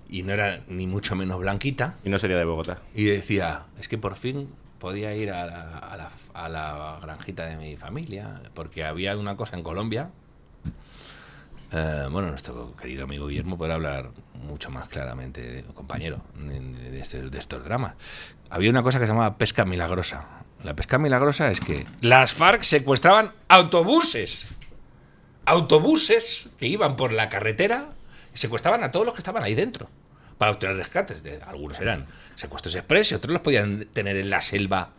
S3: y no era ni mucho menos blanquita.
S2: Y no sería de Bogotá.
S3: Y decía, es que por fin podía ir a la granjita de mi familia, porque había una cosa en Colombia. Bueno, nuestro querido amigo Guillermo podrá hablar mucho más claramente, compañero, de estos dramas. Había una cosa que se llamaba pesca milagrosa. La pesca milagrosa es que las FARC secuestraban autobuses que iban por la carretera y secuestraban a todos los que estaban ahí dentro para obtener rescates. Algunos eran secuestros express y otros los podían tener en la selva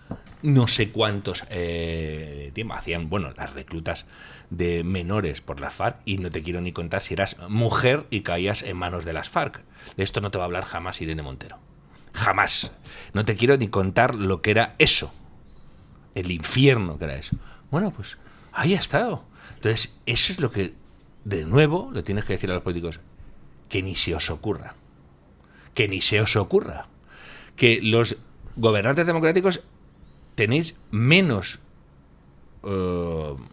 S3: no sé cuántos tiempo. Hacían, las reclutas de menores por las FARC, y no te quiero ni contar si eras mujer y caías en manos de las FARC. De esto no te va a hablar jamás Irene Montero. Jamás. No te quiero ni contar lo que era eso. El infierno que era eso. Bueno, pues ahí ha estado. Entonces, eso es lo que, de nuevo, le tienes que decir a los políticos: que ni se os ocurra. Que ni se os ocurra. Que los gobernantes democráticos tenéis menos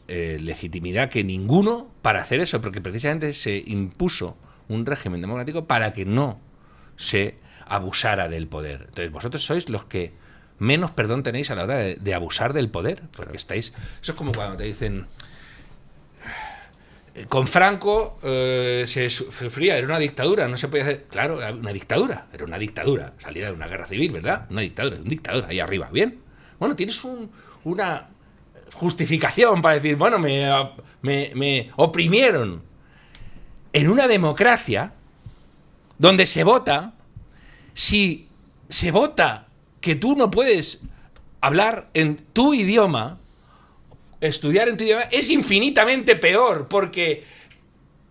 S3: legitimidad que ninguno para hacer eso, porque precisamente se impuso un régimen democrático para que no se abusara del poder. Entonces, vosotros sois los que menos perdón tenéis a la hora de abusar del poder, porque estáis... Eso es como cuando te dicen... Con Franco se sufría, era una dictadura, no se podía hacer... Claro, era una dictadura, salida de una guerra civil, ¿verdad? Un dictador ahí arriba, ¿bien? Bueno, tienes una justificación para decir, bueno, me oprimieron. En una democracia donde se vota, si se vota que tú no puedes hablar en tu idioma, estudiar en tu idioma, es infinitamente peor, porque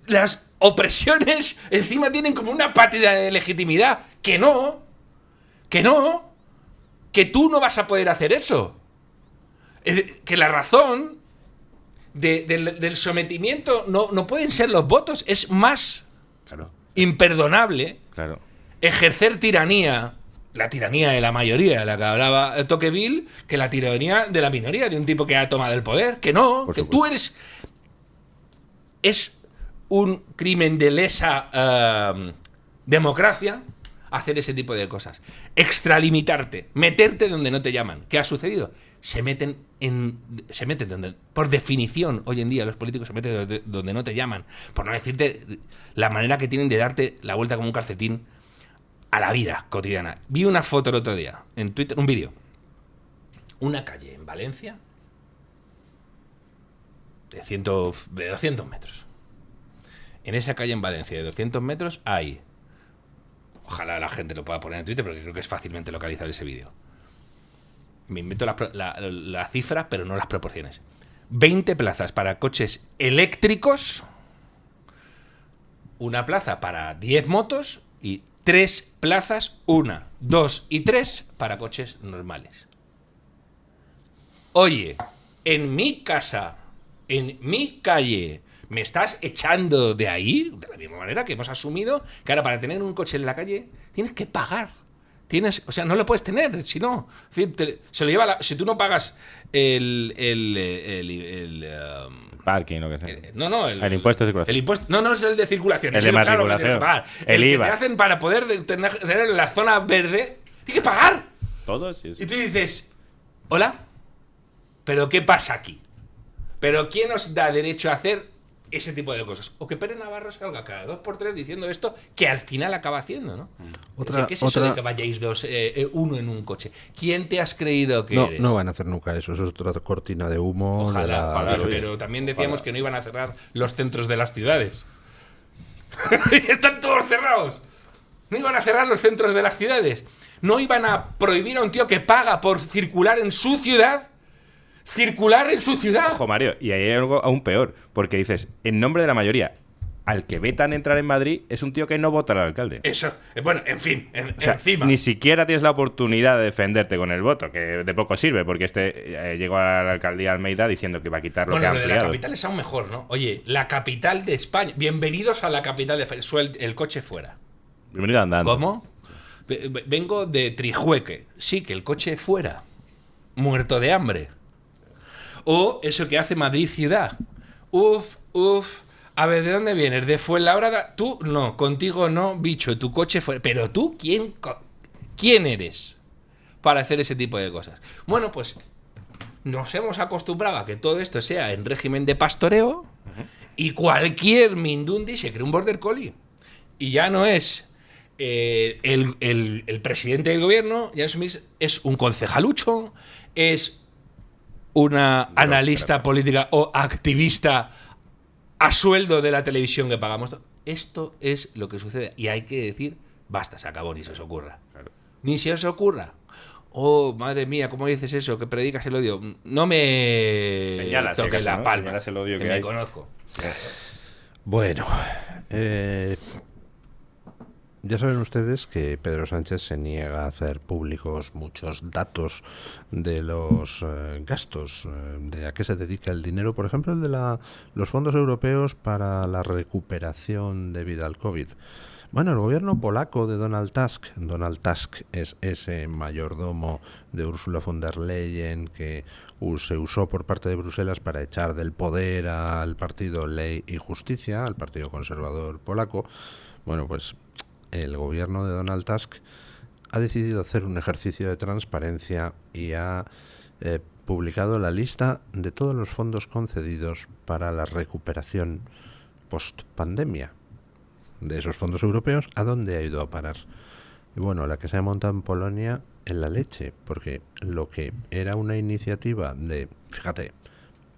S3: las opresiones encima tienen como una pérdida de legitimidad. Que tú no vas a poder hacer eso. Que la razón del sometimiento no pueden ser los votos. Es más
S2: Claro,
S3: imperdonable
S2: claro.
S3: ejercer tiranía, la tiranía de la mayoría de la que hablaba Tocqueville, que la tiranía de la minoría, de un tipo que ha tomado el poder. Que no,
S2: Por
S3: que
S2: supuesto.
S3: tú eres... Es un crimen de lesa democracia hacer ese tipo de cosas. Extralimitarte, meterte donde no te llaman. ¿Qué ha sucedido? Se meten donde, por definición, hoy en día los políticos se meten donde no te llaman. Por no decirte la manera que tienen de darte la vuelta como un calcetín a la vida cotidiana. Vi una foto el otro día en Twitter, un vídeo. Una calle en Valencia de 200 metros. En esa calle en Valencia de 200 metros hay... Ojalá la gente lo pueda poner en Twitter porque creo que es fácilmente localizable ese vídeo. Me invento las cifras, pero no las proporciones. 20 plazas para coches eléctricos, una plaza para 10 motos y 3 plazas, 1, 2 y 3 para coches normales. Oye, en mi casa, en mi calle, ¿me estás echando de ahí? De la misma manera que hemos asumido que ahora para tener un coche en la calle tienes que pagar. O sea, no lo puedes tener, si no. Se lo lleva si tú no pagas el
S2: Parking, lo que sea.
S3: el
S2: impuesto de circulación.
S3: El impuesto, no es el de circulación.
S2: El
S3: es
S2: de
S3: claro que
S2: matriculación.
S3: tienes que pagar.
S2: El
S3: que
S2: IVA.
S3: te hacen para poder tener la zona verde, tienes que pagar.
S2: Todos. Sí, sí.
S3: Y tú dices, ¿hola? ¿Pero qué pasa aquí? ¿Pero quién os da derecho a hacer ese tipo de cosas? O que Pérez Navarro salga cada 2x3 diciendo esto, que al final acaba haciendo, ¿no? ¿Qué es eso de que vayáis uno en un coche? ¿Quién te has creído que eres?
S1: No van a hacer nunca eso. Eso es otra cortina de humo.
S3: Ojalá,
S2: oye.
S3: pero también decíamos que no iban a cerrar los centros de las ciudades. Están todos cerrados. No iban a cerrar los centros de las ciudades. No iban a prohibir a un tío que paga por circular en su ciudad. Circular en su ciudad.
S2: Ojo, Mario, y ahí hay algo aún peor, porque dices, en nombre de la mayoría, al que vetan entrar en Madrid es un tío que no vota al alcalde.
S3: Eso, bueno, en fin,
S2: O sea,
S3: encima.
S2: ni siquiera tienes la oportunidad de defenderte con el voto, que de poco sirve, porque llegó a la alcaldía de Almeida diciendo que iba a quitar lo que ha
S3: Lo de la
S2: ampliado.
S3: capital es aún mejor, ¿no? Oye, la capital de España. Bienvenidos a la capital de España. El coche fuera.
S2: Bienvenido andando.
S3: ¿Cómo? Vengo de Trijueque. Sí, que el coche fuera. Muerto de hambre. O eso que hace Madrid ciudad. Uf. A ver, ¿de dónde vienes? ¿De Fuenlabrada? Tú no, contigo no, bicho, tu coche fuera. Pero tú, ¿quién eres para hacer ese tipo de cosas? Bueno, pues nos hemos acostumbrado a que todo esto sea en régimen de pastoreo y cualquier mindundi se cree un border collie. Y ya no es el presidente del gobierno, ya es un concejalucho, es una analista política o activista a sueldo de la televisión que pagamos. Esto es lo que sucede. Y hay que decir, basta, se acabó, ni se os ocurra.
S2: Claro.
S3: Ni se os ocurra. Oh, madre mía, ¿cómo dices eso? Que predicas el odio. No me
S2: Señala, si
S3: toques
S2: acaso,
S3: la
S2: ¿no?
S3: palma.
S2: Señalas el odio que
S3: me
S2: hay.
S3: conozco.
S1: Bueno, ya saben ustedes que Pedro Sánchez se niega a hacer públicos muchos datos de los gastos, de a qué se dedica el dinero, por ejemplo, el de los fondos europeos para la recuperación debida al COVID. Bueno, el gobierno polaco de Donald Tusk es ese mayordomo de Ursula von der Leyen que se usó por parte de Bruselas para echar del poder al partido Ley y Justicia, al partido conservador polaco. Bueno, pues el gobierno de Donald Tusk ha decidido hacer un ejercicio de transparencia y ha publicado la lista de todos los fondos concedidos para la recuperación post-pandemia de esos fondos europeos, ¿a dónde ha ido a parar? Y bueno, la que se ha montado en Polonia en la leche, porque lo que era una iniciativa de, fíjate,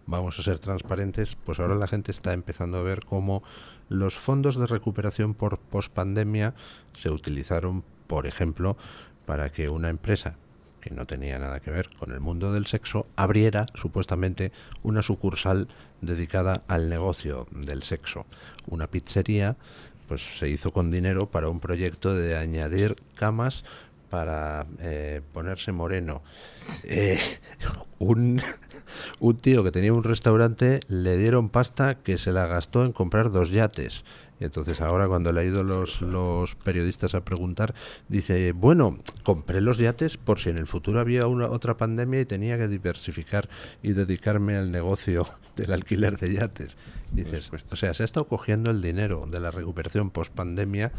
S1: vamos a ser transparentes, pues ahora la gente está empezando a ver cómo los fondos de recuperación por pospandemia se utilizaron, por ejemplo, para que una empresa que no tenía nada que ver con el mundo del sexo abriera supuestamente una sucursal dedicada al negocio del sexo. Una pizzería pues se hizo con dinero para un proyecto de añadir camas para ponerse moreno. un tío que tenía un restaurante le dieron pasta que se la gastó en comprar 2 yates. Y entonces ahora cuando le ha ido los periodistas a preguntar, dice, bueno, compré los yates por si en el futuro había otra pandemia y tenía que diversificar y dedicarme al negocio del alquiler de yates. Dices, o sea, se ha estado cogiendo el dinero de la recuperación post-pandemia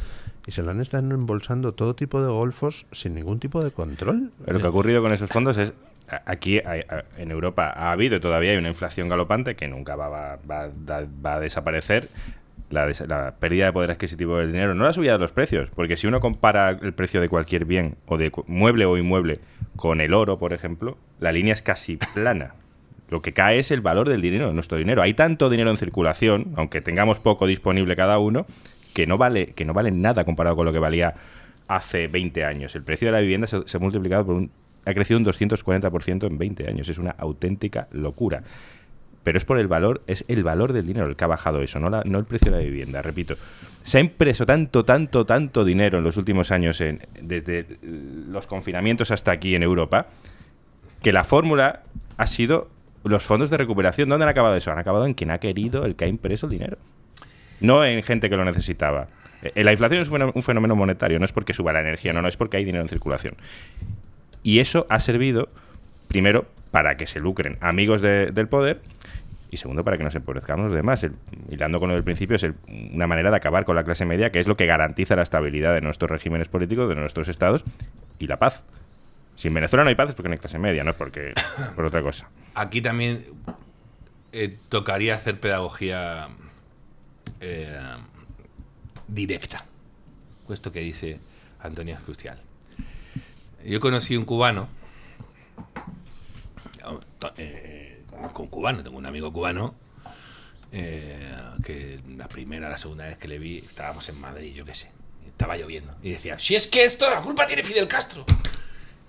S1: y se lo han estado embolsando todo tipo de golfos sin ningún tipo de control.
S2: Pero lo que ha ocurrido con esos fondos es, aquí en Europa ha habido y todavía hay una inflación galopante que nunca va a desaparecer. La pérdida de poder adquisitivo del dinero, no la subida de los precios, porque si uno compara el precio de cualquier bien, o de mueble o inmueble, con el oro, por ejemplo, la línea es casi plana. Lo que cae es el valor del dinero, de nuestro dinero. Hay tanto dinero en circulación, aunque tengamos poco disponible cada uno, que no vale nada comparado con lo que valía hace 20 años. El precio de la vivienda se ha multiplicado ha crecido un 240% en 20 años. Es una auténtica locura. Pero es el valor del dinero el que ha bajado eso, no el precio de la vivienda. Repito, se ha impreso tanto dinero en los últimos años, desde los confinamientos hasta aquí en Europa, que la fórmula ha sido los fondos de recuperación. ¿Dónde han acabado eso? Han acabado en quien ha querido, el que ha impreso el dinero. No en gente que lo necesitaba. La inflación es un fenómeno monetario, no es porque suba la energía, no, es porque hay dinero en circulación. Y eso ha servido, primero, para que se lucren amigos del poder, y segundo, para que nos empobrezcamos los demás. Hilando con lo del principio, es una manera de acabar con la clase media, que es lo que garantiza la estabilidad de nuestros regímenes políticos, de nuestros estados, y la paz. Si en Venezuela no hay paz es porque no hay clase media, no es porque por otra cosa.
S3: Aquí también tocaría hacer pedagogía directa. Esto que dice Antonio es crucial. Yo conocí un cubano, conozco un cubano, tengo un amigo cubano, que la segunda vez que le vi, estábamos en Madrid, yo qué sé, estaba lloviendo, y decía, si es que esto, la culpa tiene Fidel Castro.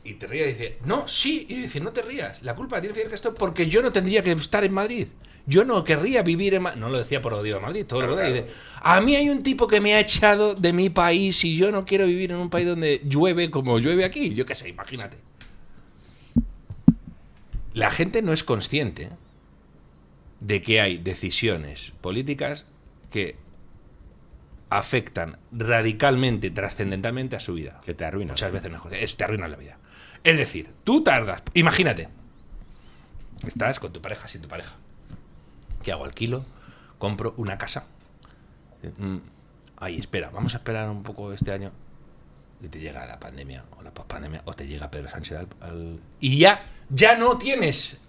S3: Y te rías y dice, no, sí, y dice, no te rías, la culpa tiene Fidel Castro porque yo no tendría que estar en Madrid. Yo no querría vivir en Madrid. No lo decía por odio a Madrid, todo lo que dice. A mí hay un tipo que me ha echado de mi país y yo no quiero vivir en un país donde llueve como llueve aquí. Yo qué sé, imagínate. La gente no es consciente de que hay decisiones políticas que afectan radicalmente, trascendentalmente a su vida.
S2: Que te arruinan.
S3: Muchas veces mejor. Te arruinan la vida. Es decir, tú tardas. Imagínate. Estás con tu pareja, sin tu pareja. ¿Qué hago? ¿Alquilo? ¿Compro una casa? Ay, espera, vamos a esperar un poco este año. Y te llega la pandemia o la pospandemia, o te llega Pedro Sánchez y ya no tienes,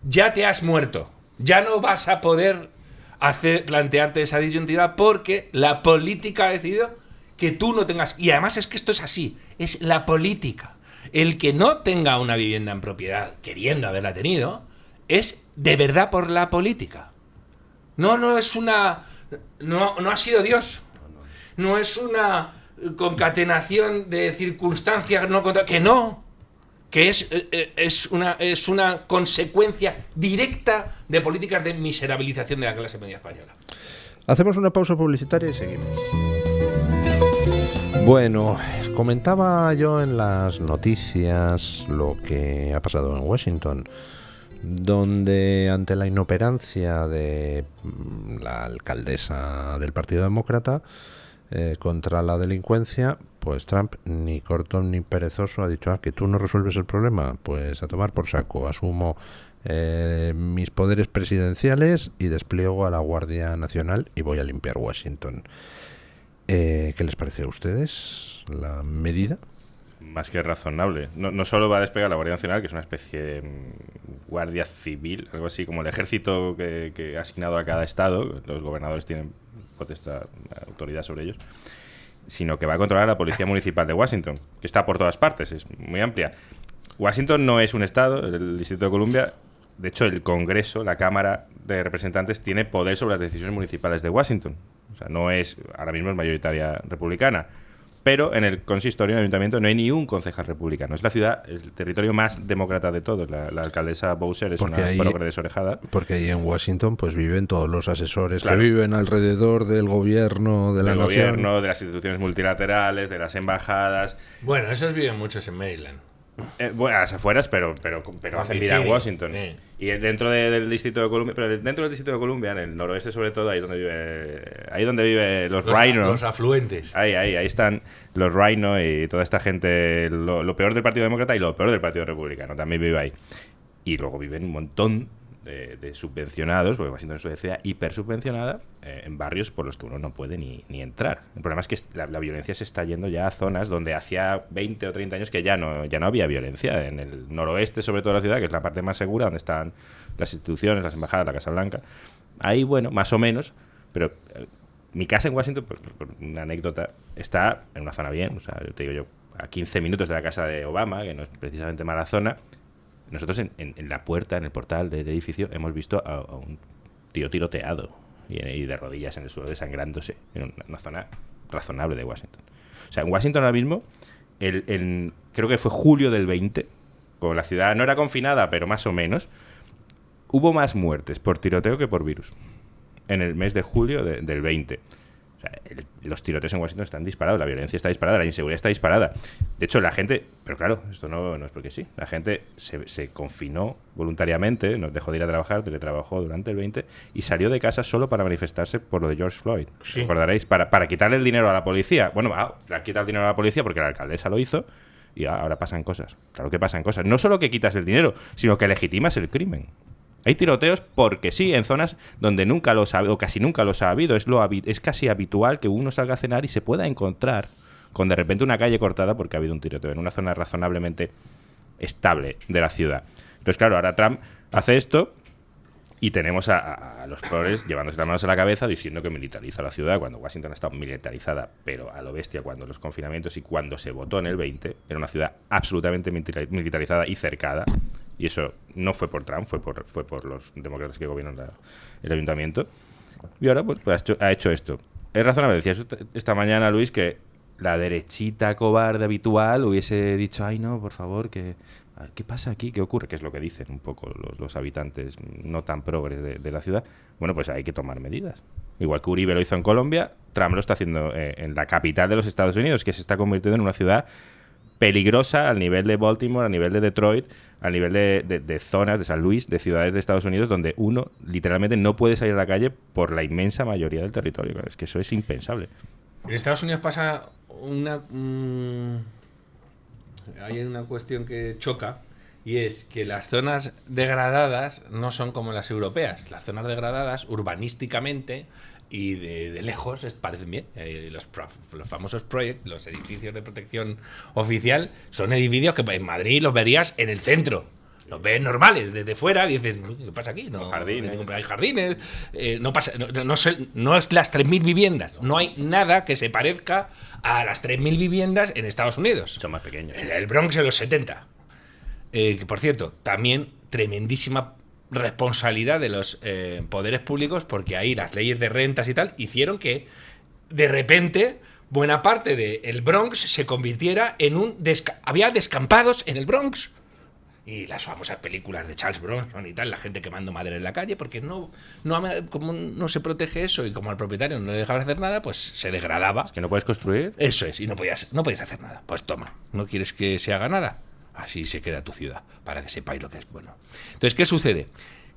S3: ya te has muerto, ya no vas a poder plantearte esa disyuntiva porque la política ha decidido que tú no tengas. Y además es que esto es así, es la política. El que no tenga una vivienda en propiedad, queriendo haberla tenido, es de verdad por la política. No es una... No ha sido Dios. No es una concatenación de circunstancias que es una consecuencia directa de políticas de miserabilización de la clase media española.
S1: Hacemos una pausa publicitaria y seguimos. Bueno, comentaba yo en las noticias lo que ha pasado en Washington, donde ante la inoperancia de la alcaldesa del Partido Demócrata contra la delincuencia, pues Trump, ni cortón ni perezoso, ha dicho, que tú no resuelves el problema, pues a tomar por saco, asumo mis poderes presidenciales y despliego a la Guardia Nacional y voy a limpiar Washington. ¿Qué les parece a ustedes la medida?
S2: Más que razonable. No solo va a desplegar la Guardia Nacional, que es una especie de guardia civil, algo así como el ejército que ha asignado a cada estado, los gobernadores tienen potestad, autoridad sobre ellos, sino que va a controlar a la Policía Municipal de Washington, que está por todas partes, es muy amplia. Washington no es un estado, el Distrito de Columbia. De hecho, el Congreso, la Cámara de Representantes, tiene poder sobre las decisiones municipales de Washington. O sea, no es, ahora mismo es mayoritaria republicana. Pero en el consistorio, en el ayuntamiento, no hay ni un concejal republicano. Es la ciudad, el territorio más demócrata de todos. La alcaldesa Bowser es una progre desorejada.
S1: Porque ahí en Washington pues viven todos los asesores, claro, que viven alrededor del gobierno, de la nación.
S2: Del gobierno, de las instituciones multilaterales, de las embajadas.
S3: Bueno, esos viven muchos en Maryland.
S2: Bueno, a las afueras, pero hacen vida en Washington. Y dentro del distrito de Columbia, pero dentro del distrito de Columbia, en el noroeste sobre todo, ahí donde vive los Rhino.
S3: Los afluentes.
S2: Ahí están los Rhino y toda esta gente, lo peor del Partido Demócrata y lo peor del Partido Republicano, también vive ahí. Y luego viven un montón de subvencionados, porque Washington es una ciudad hiper subvencionada, en barrios por los que uno no puede ni entrar. El problema es que la violencia se está yendo ya a zonas donde hacía 20 o 30 años que ya no había violencia. En el noroeste, sobre todo de la ciudad, que es la parte más segura, donde están las instituciones, las embajadas, la Casa Blanca. Ahí, bueno, más o menos, pero mi casa en Washington, por una anécdota, está en una zona bien, o sea, te digo yo, a 15 minutos de la casa de Obama, que no es precisamente mala zona. Nosotros en la puerta, en el portal del edificio, hemos visto a un tío tiroteado y de rodillas en el suelo, desangrándose, en una zona razonable de Washington. O sea, en Washington ahora mismo, creo que fue julio del 20, como la ciudad no era confinada, pero más o menos, hubo más muertes por tiroteo que por virus. En el mes de julio del 20. O sea, los tiroteos en Washington están disparados, la violencia está disparada, la inseguridad está disparada. De hecho, la gente, pero claro, esto no es porque sí, la gente se confinó voluntariamente, nos dejó de ir a trabajar, teletrabajó durante el 20 y salió de casa solo para manifestarse por lo de George Floyd.
S3: Sí.
S2: ¿Recordaréis? Para quitarle el dinero a la policía. Bueno, le han quitado el dinero a la policía porque la alcaldesa lo hizo y ahora pasan cosas. Claro que pasan cosas. No solo que quitas el dinero, sino que legitimas el crimen. Hay tiroteos porque sí, en zonas donde nunca los ha habido, o casi nunca los ha habido. Es casi habitual que uno salga a cenar y se pueda encontrar con de repente una calle cortada porque ha habido un tiroteo en una zona razonablemente estable de la ciudad. Entonces, claro, ahora Trump hace esto y tenemos a los progres llevándose las manos a la cabeza diciendo que militariza la ciudad, cuando Washington ha estado militarizada, pero a lo bestia, cuando los confinamientos y cuando se votó en el 20, era una ciudad absolutamente militarizada y cercada. Y eso no fue por Trump, fue por los demócratas que gobiernan el ayuntamiento. Y ahora pues ha hecho esto. Es razonable, decías esta mañana, Luis, que la derechita cobarde habitual hubiese dicho, ay no, por favor, ¿qué pasa aquí? ¿Qué ocurre? Que es lo que dicen un poco los habitantes no tan progres de la ciudad. Bueno, pues hay que tomar medidas. Igual que Uribe lo hizo en Colombia, Trump lo está haciendo en la capital de los Estados Unidos, que se está convirtiendo en una ciudad peligrosa al nivel de Baltimore, a nivel de Detroit, al nivel de zonas de San Luis, de ciudades de Estados Unidos, donde uno literalmente no puede salir a la calle por la inmensa mayoría del territorio. Es que eso es impensable.
S3: En Estados Unidos pasa hay una cuestión que choca, y es que las zonas degradadas no son como las europeas. Las zonas degradadas, urbanísticamente y de lejos, parecen bien. Los famosos projects, los edificios de protección oficial, son edificios que en Madrid los verías en el centro. Los ves normales, desde fuera, dices, ¿qué pasa aquí? No, hay jardines, no es las 3.000 viviendas. No hay nada que se parezca a las 3.000 viviendas en Estados Unidos.
S2: Son más pequeños.
S3: El Bronx en los 70. Que, por cierto, también tremendísima responsabilidad de los poderes públicos, porque ahí las leyes de rentas y tal hicieron que, de repente, buena parte del Bronx se convirtiera en había descampados en el Bronx. Y las famosas películas de Charles Bronson y tal, la gente quemando madera en la calle, porque como no se protege eso y como al propietario no le dejaba hacer nada, pues se degradaba.
S2: Es que no puedes construir.
S3: Eso es, y no podías hacer nada. Pues toma, ¿no quieres que se haga nada? Así se queda tu ciudad, para que sepáis lo que es bueno. Entonces, ¿qué sucede?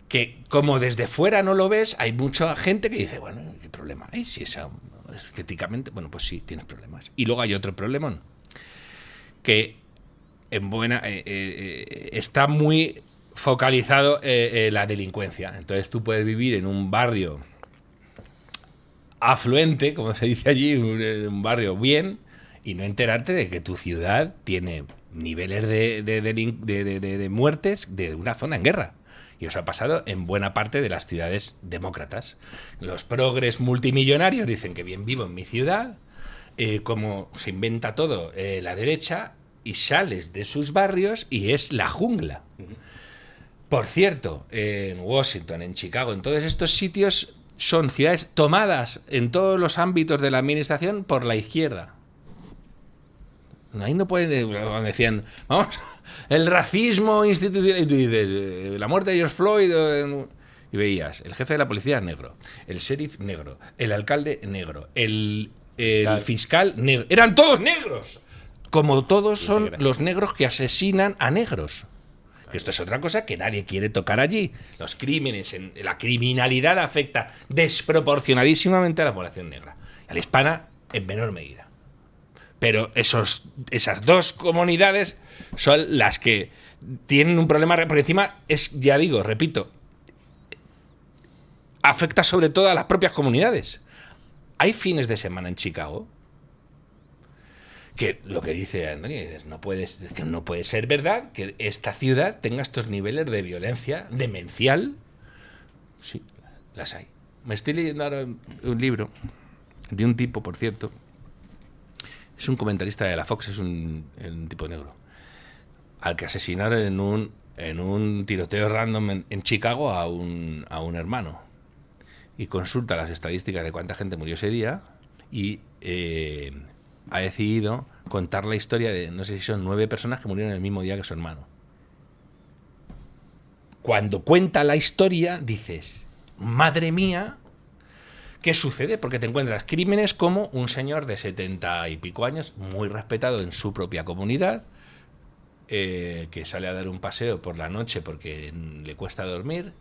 S3: Que como desde fuera no lo ves, hay mucha gente que dice, bueno, ¿qué problema hay? Si esa estéticamente, bueno, pues sí, tienes problemas. Y luego hay otro problemón, que está muy focalizado la delincuencia. Entonces tú puedes vivir en un barrio afluente, como se dice allí, un barrio bien, y no enterarte de que tu ciudad tiene niveles de muertes de una zona en guerra. Y eso ha pasado en buena parte de las ciudades demócratas. Los progres multimillonarios dicen que bien vivo en mi ciudad, como se inventa todo la derecha, y sales de sus barrios y es la jungla. Por cierto, en Washington, en Chicago, en todos estos sitios son ciudades tomadas en todos los ámbitos de la administración por la izquierda. Ahí no pueden, cuando decían, vamos, el racismo institucional, y tú dices, la muerte de George Floyd, y veías, el jefe de la policía negro, el sheriff negro, el alcalde negro, el fiscal negro, eran todos negros. como todos son los negros que asesinan a negros. Que esto es otra cosa que nadie quiere tocar allí. Los crímenes, la criminalidad afecta desproporcionadísimamente a la población negra. A la hispana en menor medida. Pero esas dos comunidades son las que tienen un problema, porque encima ya digo, repito, afecta sobre todo a las propias comunidades. Hay fines de semana en Chicago que lo que dice Antonio, no puede ser verdad que esta ciudad tenga estos niveles de violencia demencial. Sí, las hay. Me estoy leyendo ahora un libro de un tipo, por cierto, es un comentarista de la Fox, es un tipo negro, al que asesinaron en un tiroteo random en Chicago a un hermano. Y consulta las estadísticas de cuánta gente murió ese día y ha decidido contar la historia de, no sé si son 9 personas que murieron el mismo día que su hermano. Cuando cuenta la historia dices, madre mía, ¿qué sucede? Porque te encuentras crímenes como un señor de 70 y pico años, muy respetado en su propia comunidad, que sale a dar un paseo por la noche porque le cuesta dormir.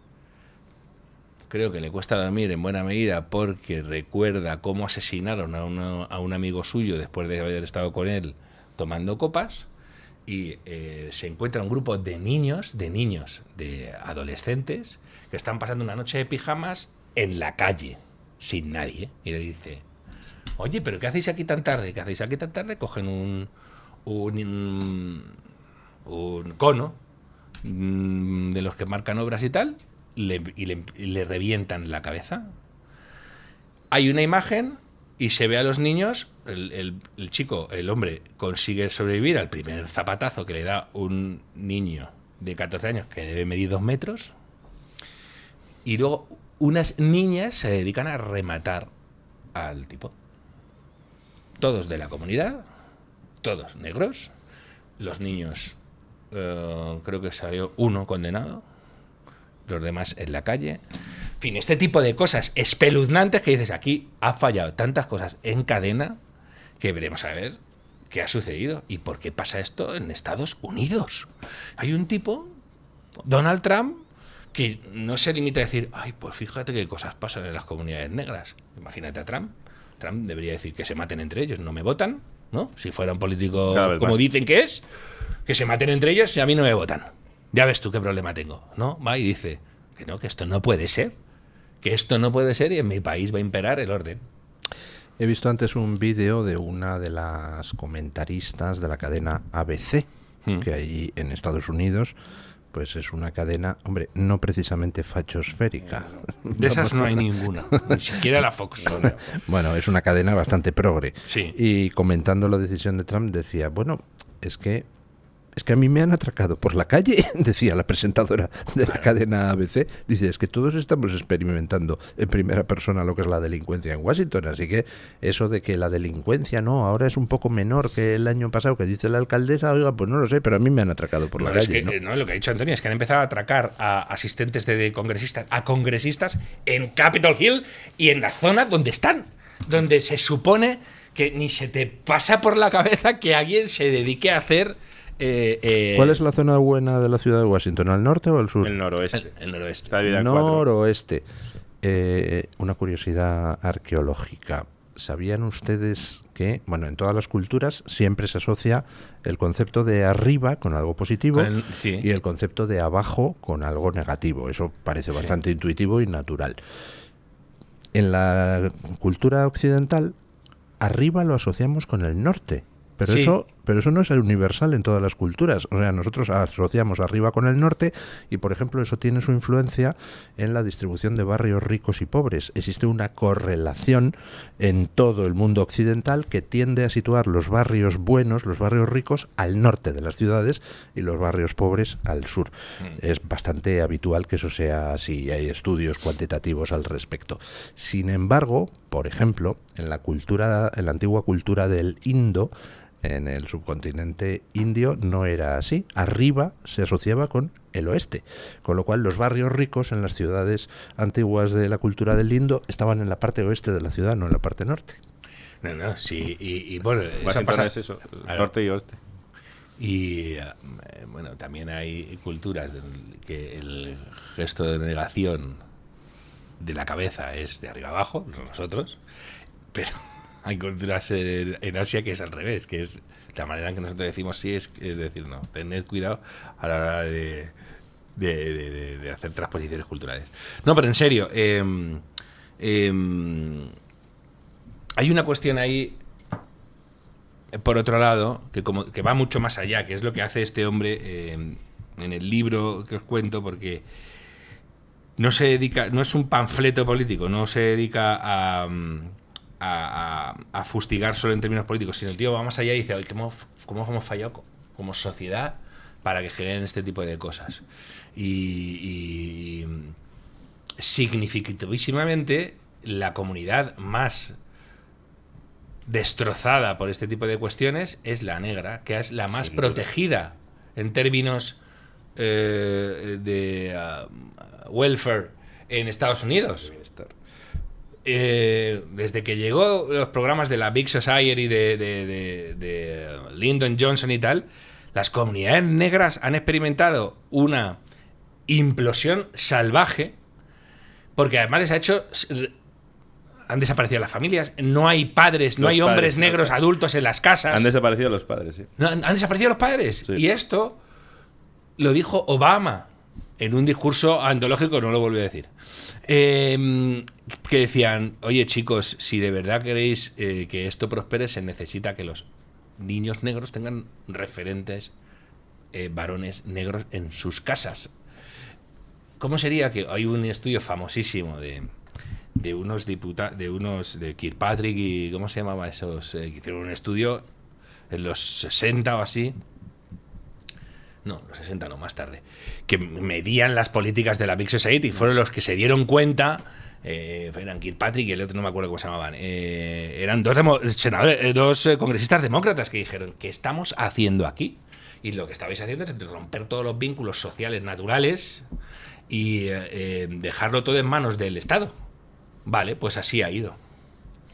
S3: Creo que le cuesta dormir en buena medida porque recuerda cómo asesinaron a un amigo suyo después de haber estado con él tomando copas, y se encuentra un grupo de niños, de adolescentes, que están pasando una noche de pijamas en la calle, sin nadie, y le dice, oye, ¿pero qué hacéis aquí tan tarde? ¿Qué hacéis aquí tan tarde? Cogen un cono de los que marcan obras y tal, y le revientan la cabeza. Hay una imagen y se ve a los niños, el chico, el hombre, consigue sobrevivir al primer zapatazo que le da un niño de 14 años que debe medir 2 metros, y luego unas niñas se dedican a rematar al tipo. Todos de la comunidad, todos negros, los niños, creo que salió uno condenado, los demás en la calle. En fin, este tipo de cosas espeluznantes que dices, aquí ha fallado tantas cosas en cadena que veremos a ver qué ha sucedido y por qué pasa esto en Estados Unidos. Hay un tipo, Donald Trump, que no se limita a decir, ay, pues fíjate qué cosas pasan en las comunidades negras. Imagínate a Trump. Trump debería decir que se maten entre ellos, no me votan, ¿no? Si fuera un político como más dicen que es, que se maten entre ellos y a mí no me votan. Ya ves tú qué problema tengo, ¿no? Va y dice que no, que esto no puede ser, que esto no puede ser y en mi país va a imperar el orden.
S1: He visto antes un vídeo de una de las comentaristas de la cadena ABC, que allí en Estados Unidos pues es una cadena, hombre, no precisamente fachosférica.
S3: De esas no hay ninguna, ni siquiera la Fox.
S1: Bueno, es una cadena bastante progre.
S3: Sí.
S1: Y comentando la decisión de Trump decía, bueno, es que a mí me han atracado por la calle, decía la presentadora de la cadena ABC. Dice, es que todos estamos experimentando en primera persona lo que es la delincuencia en Washington, así que eso de que la delincuencia ahora es un poco menor que el año pasado, que dice la alcaldesa, oiga, pues no lo sé, pero a mí me han atracado por la calle.
S3: Es que, ¿no? Lo que ha dicho Antonio es que han empezado a atracar a asistentes de congresistas, a congresistas en Capitol Hill y en la zona donde están, donde se supone que ni se te pasa por la cabeza que alguien se dedique a hacer...
S1: ¿Cuál es la zona buena de la ciudad de Washington? ¿Al norte o al sur?
S2: El noroeste.
S3: El noroeste.
S2: Está dividida en
S1: Noroeste. Una curiosidad arqueológica. ¿Sabían ustedes que, bueno, en todas las culturas siempre se asocia el concepto de arriba con algo positivo
S3: sí.
S1: y el concepto de abajo con algo negativo? Eso parece bastante intuitivo y natural. En la cultura occidental, arriba lo asociamos con el norte. Pero eso no es universal en todas las culturas. O sea, nosotros asociamos arriba con el norte y, por ejemplo, eso tiene su influencia en la distribución de barrios ricos y pobres. Existe una correlación en todo el mundo occidental que tiende a situar los barrios buenos, los barrios ricos, al norte de las ciudades y los barrios pobres al sur. Es bastante habitual que eso sea así. Hay estudios cuantitativos al respecto. Sin embargo, por ejemplo, en la antigua cultura del Indo, en el subcontinente indio no era así. Arriba se asociaba con el oeste, con lo cual los barrios ricos en las ciudades antiguas de la cultura del Indo estaban en la parte oeste de la ciudad, no en la parte norte.
S3: No, sí, y bueno, eso
S2: Washington
S3: pasa,
S2: es eso,
S3: claro.
S2: norte y oeste.
S3: Y bueno, también hay culturas que el gesto de negación de la cabeza es de arriba abajo, nosotros, pero hay culturas en Asia que es al revés, que es la manera en que nosotros decimos sí es decir no, tened cuidado a la hora de hacer transposiciones culturales. No, pero en serio, hay una cuestión ahí, por otro lado, que va mucho más allá, que es lo que hace este hombre en el libro que os cuento, porque no se dedica, no es un panfleto político, no se dedica a fustigar solo en términos políticos, sino el tío va más allá y dice, ¿cómo hemos fallado como sociedad para que generen este tipo de cosas? Y significativísimamente la comunidad más destrozada por este tipo de cuestiones es la negra, que es la más protegida en términos de welfare en Estados Unidos. Desde que llegó los programas de la Big Society de Lyndon Johnson y tal, las comunidades negras han experimentado una implosión salvaje, porque además les ha hecho... Han desaparecido las familias, no hay padres, no hay hombres negros adultos en las casas.
S2: Han desaparecido los padres, sí.
S3: No, han desaparecido los padres. Sí. Y esto lo dijo Obama en un discurso antológico, no lo volvió a decir. Que decían, oye chicos, si de verdad queréis que esto prospere, se necesita que los niños negros tengan referentes varones negros en sus casas. ¿Cómo sería que hay un estudio famosísimo de unos diputados, de Kirkpatrick y ¿cómo se llamaba esos? Que hicieron un estudio en los 60 o así. No, los 60 no, más tarde. Que medían las políticas de la Big Society. Fueron los que se dieron cuenta. Eran Kirkpatrick y el otro no me acuerdo cómo se llamaban. Eran dos congresistas demócratas que dijeron, ¿qué estamos haciendo aquí? Y lo que estabais haciendo es romper todos los vínculos sociales naturales y dejarlo todo en manos del Estado. Vale, pues así ha ido.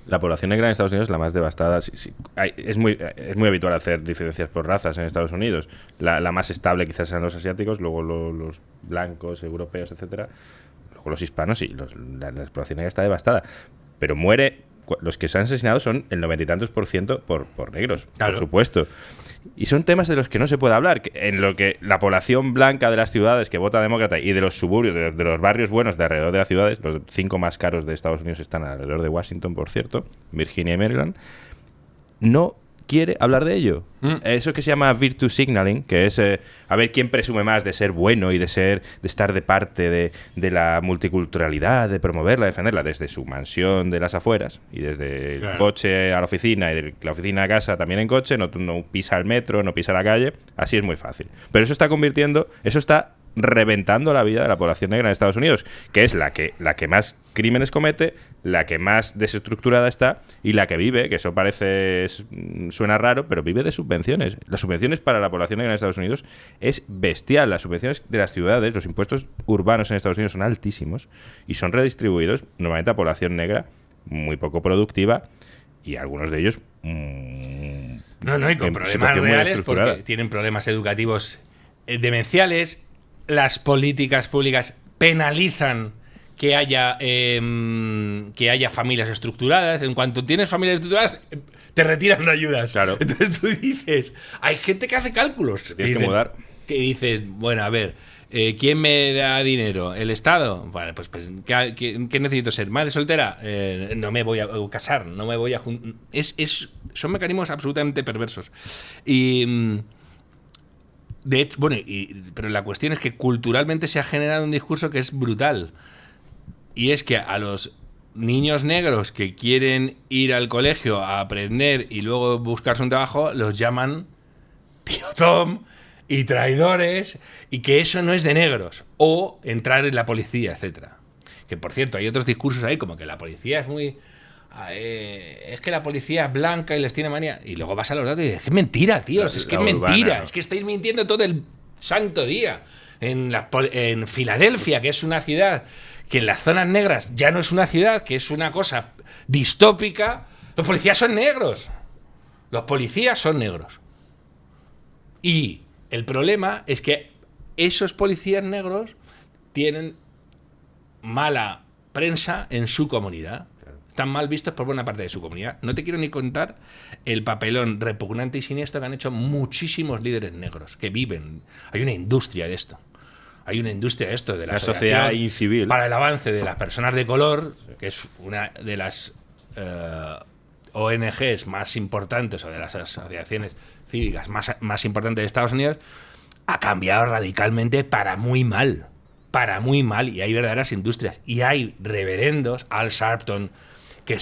S2: La población negra en Estados Unidos es la más devastada. Sí. Es muy habitual hacer diferencias por razas en Estados Unidos. La más estable quizás sean los asiáticos, luego los blancos, europeos, etcétera, luego los hispanos y la población negra está devastada. Pero los que se han asesinado son el 90 y tantos % por negros, claro. Por supuesto. Y son temas de los que no se puede hablar, en lo que la población blanca de las ciudades que vota demócrata y de los suburbios, de los barrios buenos de alrededor de las ciudades, los 5 más caros de Estados Unidos están alrededor de Washington, por cierto, Virginia y Maryland, no quiere hablar de ello. Eso que se llama virtue signaling, que es a ver quién presume más de ser bueno y de estar de parte de la multiculturalidad, de promoverla, defenderla desde su mansión de las afueras y desde el coche a la oficina y de la oficina a casa también en coche, no pisa el metro, no pisa la calle, así es muy fácil. Pero eso está reventando la vida de la población negra en Estados Unidos, que es la que más crímenes comete, la que más desestructurada está y la que vive, que eso suena raro, pero vive de subvenciones. Las subvenciones para la población negra en Estados Unidos es bestial. Las subvenciones de las ciudades, los impuestos urbanos en Estados Unidos son altísimos y son redistribuidos normalmente a población negra muy poco productiva y algunos de ellos
S3: y con problemas reales porque tienen problemas educativos demenciales. Las políticas públicas penalizan que haya familias estructuradas. En cuanto tienes familias estructuradas, te retiran ayudas.
S2: Claro.
S3: Entonces tú dices, hay gente que hace cálculos.
S2: Tienes que mudar.
S3: Que dices, bueno, a ver, ¿quién me da dinero? ¿El Estado? Vale, pues ¿qué necesito ser? ¿Madre soltera? No me voy a casar, no me voy a juntar. Son mecanismos absolutamente perversos. Y... de hecho, pero la cuestión es que culturalmente se ha generado un discurso que es brutal. Y es que a los niños negros que quieren ir al colegio a aprender y luego buscarse un trabajo, los llaman tío Tom y traidores, y que eso no es de negros. O entrar en la policía, etcétera. Que por cierto, hay otros discursos ahí, como que la policía es muy... es que la policía es blanca y les tiene manía. Y luego vas a los datos y dices, es mentira, tíos, es que es mentira, ¿no? Es que estáis mintiendo todo el santo día. En Filadelfia, que es una ciudad que en las zonas negras ya no es una ciudad, que es una cosa distópica, Los policías son negros. Los policías son negros. Y el problema es que esos policías negros tienen mala prensa en su comunidad. Están mal vistos por buena parte de su comunidad. No te quiero ni contar el papelón repugnante y siniestro que han hecho muchísimos líderes negros que viven. Hay una industria de esto. Hay una industria de esto, de la
S2: sociedad incivil.
S3: Para el avance de las personas de color, que es una de las ONGs más importantes o de las asociaciones cívicas más importantes de Estados Unidos, ha cambiado radicalmente para muy mal. Para muy mal. Y hay verdaderas industrias. Y hay reverendos, Al Sharpton, que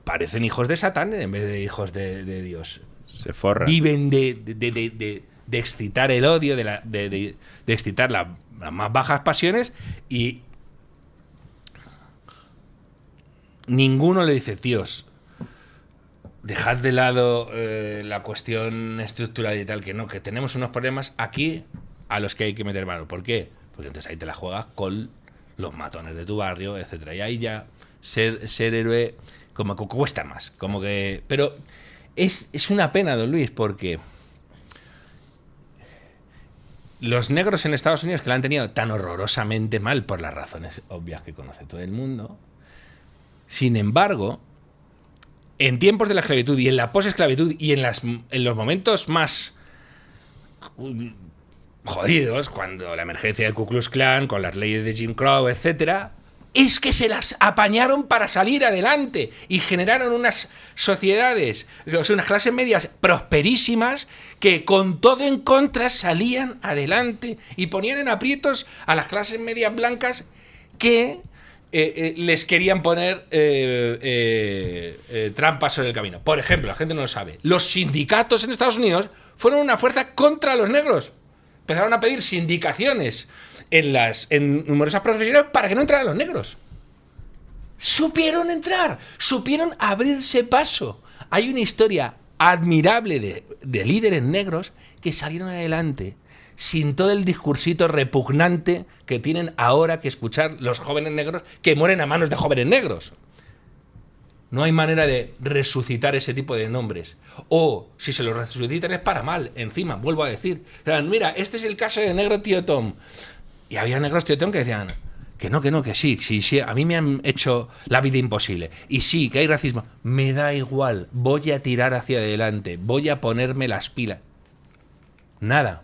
S3: parecen hijos de Satán en vez de hijos de Dios.
S2: Se forran.
S3: Viven de excitar el odio, de excitar las más bajas pasiones, y ninguno le dice, tíos, dejad de lado la cuestión estructural y tal, que no, que tenemos unos problemas aquí a los que hay que meter mano. ¿Por qué? Porque entonces ahí te la juegas con los matones de tu barrio, etcétera. Y ahí ya ser héroe como que cuesta más. Como que. Pero es una pena, don Luis, porque los negros en Estados Unidos, que la han tenido tan horrorosamente mal por las razones obvias que conoce todo el mundo, sin embargo, en tiempos de la esclavitud y en la posesclavitud y en los momentos más jodidos, cuando la emergencia del Ku Klux Klan, con las leyes de Jim Crow, etcétera, es que se las apañaron para salir adelante y generaron unas sociedades, unas clases medias prosperísimas que con todo en contra salían adelante y ponían en aprietos a las clases medias blancas que les querían poner trampas sobre el camino. Por ejemplo, la gente no lo sabe, los sindicatos en Estados Unidos fueron una fuerza contra los negros. Empezaron a pedir sindicaciones en numerosas profesiones para que no entraran los negros. Supieron entrar, supieron abrirse paso. Hay una historia admirable de líderes negros que salieron adelante sin todo el discursito repugnante que tienen ahora que escuchar los jóvenes negros que mueren a manos de jóvenes negros. No hay manera de resucitar ese tipo de nombres. O, si se los resucitan es para mal. Encima, vuelvo a decir. Mira, este es el caso de negro tío Tom. Y había negros tío Tom que decían que no, que sí, a mí me han hecho la vida imposible. Y sí, que hay racismo. Me da igual, voy a tirar hacia adelante, voy a ponerme las pilas. Nada.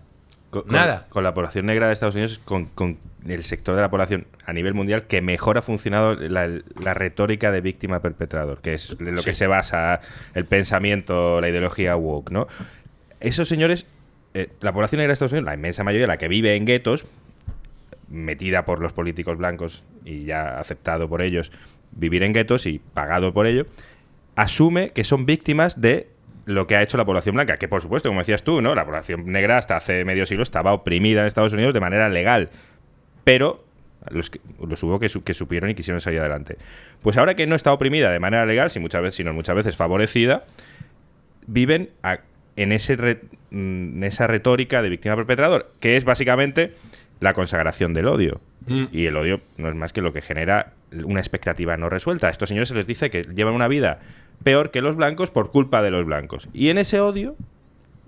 S3: Nada.
S2: Con la población negra de Estados Unidos, con el sector de la población a nivel mundial que mejor ha funcionado la retórica de víctima-perpetrador, que es en lo que se basa el pensamiento, la ideología woke, ¿no? Esos señores, la población negra de Estados Unidos, la inmensa mayoría, la que vive en guetos, metida por los políticos blancos y ya aceptado por ellos vivir en guetos y pagado por ello, asume que son víctimas de lo que ha hecho la población blanca, que por supuesto, como decías tú, ¿no? La población negra hasta hace medio siglo estaba oprimida en Estados Unidos de manera legal, pero los hubo que supieron y quisieron salir adelante. Pues ahora que no está oprimida de manera legal, sino muchas veces favorecida, viven en esa retórica de víctima-perpetrador, que es básicamente la consagración del odio. Y el odio no es más que lo que genera una expectativa no resuelta. A estos señores se les dice que llevan una vida peor que los blancos por culpa de los blancos. Y en ese odio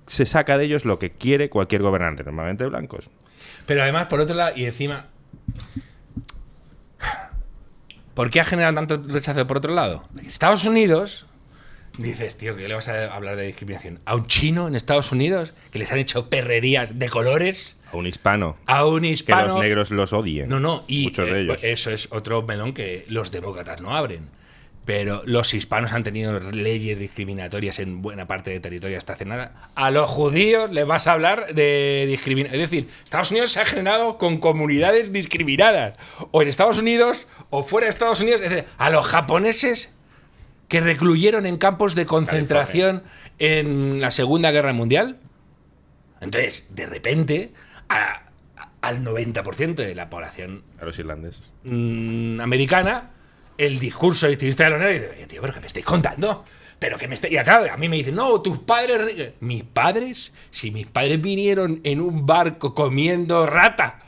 S2: se saca de ellos lo que quiere cualquier gobernante, normalmente blancos.
S3: Pero además, por otro lado, y encima, ¿por qué ha generado tanto rechazo por otro lado? Estados Unidos, dices, tío, ¿qué le vas a hablar de discriminación? ¿A un chino en Estados Unidos que les han hecho perrerías de colores?
S2: A un hispano.
S3: A un hispano.
S2: Que los negros los odien.
S3: No, y
S2: muchos de ellos.
S3: Eso es otro melón que los demócratas no abren. Pero los hispanos han tenido leyes discriminatorias en buena parte de territorio hasta hace nada. A los judíos les vas a hablar de discriminación. Es decir, Estados Unidos se ha generado con comunidades discriminadas. O en Estados Unidos o fuera de Estados Unidos. Es decir, a los japoneses que recluyeron en campos de concentración en la Segunda Guerra Mundial. Entonces, de repente, al 90% de la población
S2: a los irlandeses
S3: americana, el discurso victimista de los negros, y dice, tío, pero ¿qué me estáis contando? Pero que me estáis... Y acá a mí me dicen, no, tus padres... ¿Mis padres? Si mis padres vinieron en un barco comiendo rata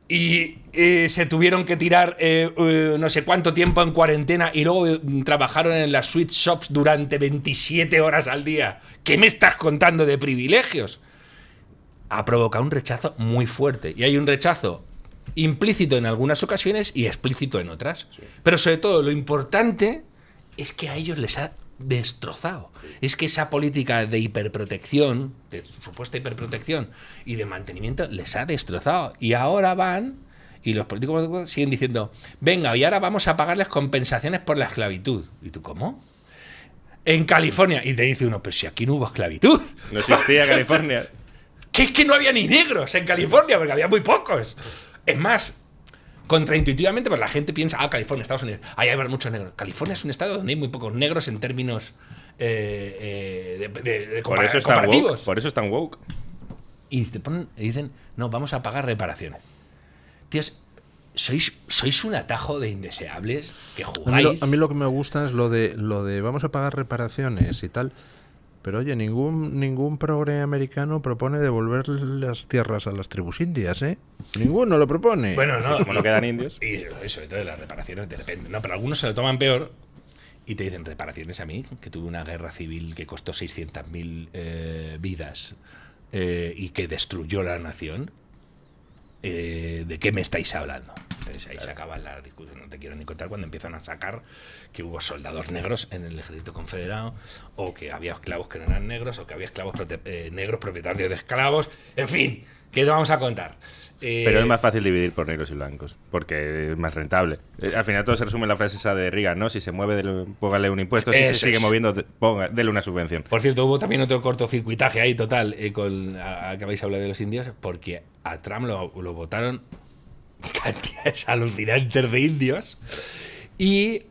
S3: y se tuvieron que tirar no sé cuánto tiempo en cuarentena y luego trabajaron en las sweet shops durante 27 horas al día. ¿Qué me estás contando de privilegios? Ha provocado un rechazo muy fuerte. Y hay un rechazo implícito en algunas ocasiones y explícito en otras. Sí. Pero sobre todo lo importante es que a ellos les ha destrozado. Sí. Es que esa política de hiperprotección, de supuesta hiperprotección y de mantenimiento les ha destrozado. Y ahora van y los políticos siguen diciendo, venga, y ahora vamos a pagarles compensaciones por la esclavitud. ¿Y tú cómo? En California. Y te dice uno, pero si aquí no hubo esclavitud.
S2: No existía California.
S3: Que es que no había ni negros en California, porque había muy pocos. Es más, contraintuitivamente, pues la gente piensa, California, Estados Unidos, ahí hay muchos negros. California es un estado donde hay muy pocos negros en términos comparativos.
S2: Woke, por eso es tan woke.
S3: Y te ponen, y dicen, no, vamos a pagar reparaciones. Tíos, sois un atajo de indeseables que jugáis.
S1: A mí lo que me gusta es lo de vamos a pagar reparaciones y tal. Pero oye, ningún progre americano propone devolver las tierras a las tribus indias, ¿eh? Ninguno lo propone.
S3: Bueno, no.
S2: Como no quedan indios.
S3: Y sobre todo las reparaciones de repente. No, pero algunos se lo toman peor y te dicen, reparaciones a mí, que tuve una guerra civil que costó 600.000 vidas y que destruyó la nación. ¿De qué me estáis hablando? Entonces ahí se acaban las discusiones. No te quiero ni contar cuando empiezan a sacar que hubo soldados negros en el ejército confederado, o que había esclavos que no eran negros, o que había esclavos negros propietarios de esclavos. En fin, ¿qué te vamos a contar?
S2: Pero es más fácil dividir por negros y blancos, porque es más rentable. Al final todo se resume en la frase esa de Reagan, ¿no? Si se mueve, póngale un impuesto. Si se sigue moviendo, dele una subvención.
S3: Por cierto, hubo también otro cortocircuitaje ahí total que habéis hablado de los indios, porque a Trump lo votaron cantidades alucinantes de indios. Y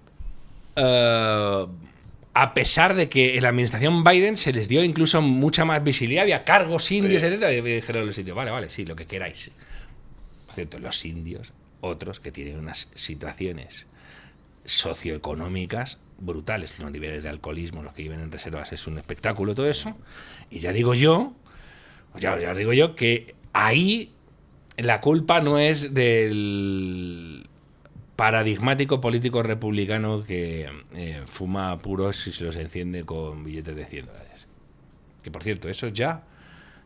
S3: a pesar de que en la administración Biden se les dio incluso mucha más visibilidad, había cargos indios, sí, etcétera, y dijeron los indios, vale, sí, lo que queráis. Por cierto, los indios, otros que tienen unas situaciones socioeconómicas brutales, los niveles de alcoholismo, los que viven en reservas, es un espectáculo todo eso. Y ya digo yo que ahí la culpa no es del paradigmático político republicano que fuma puros y se los enciende con billetes de $100. Que por cierto, esos ya,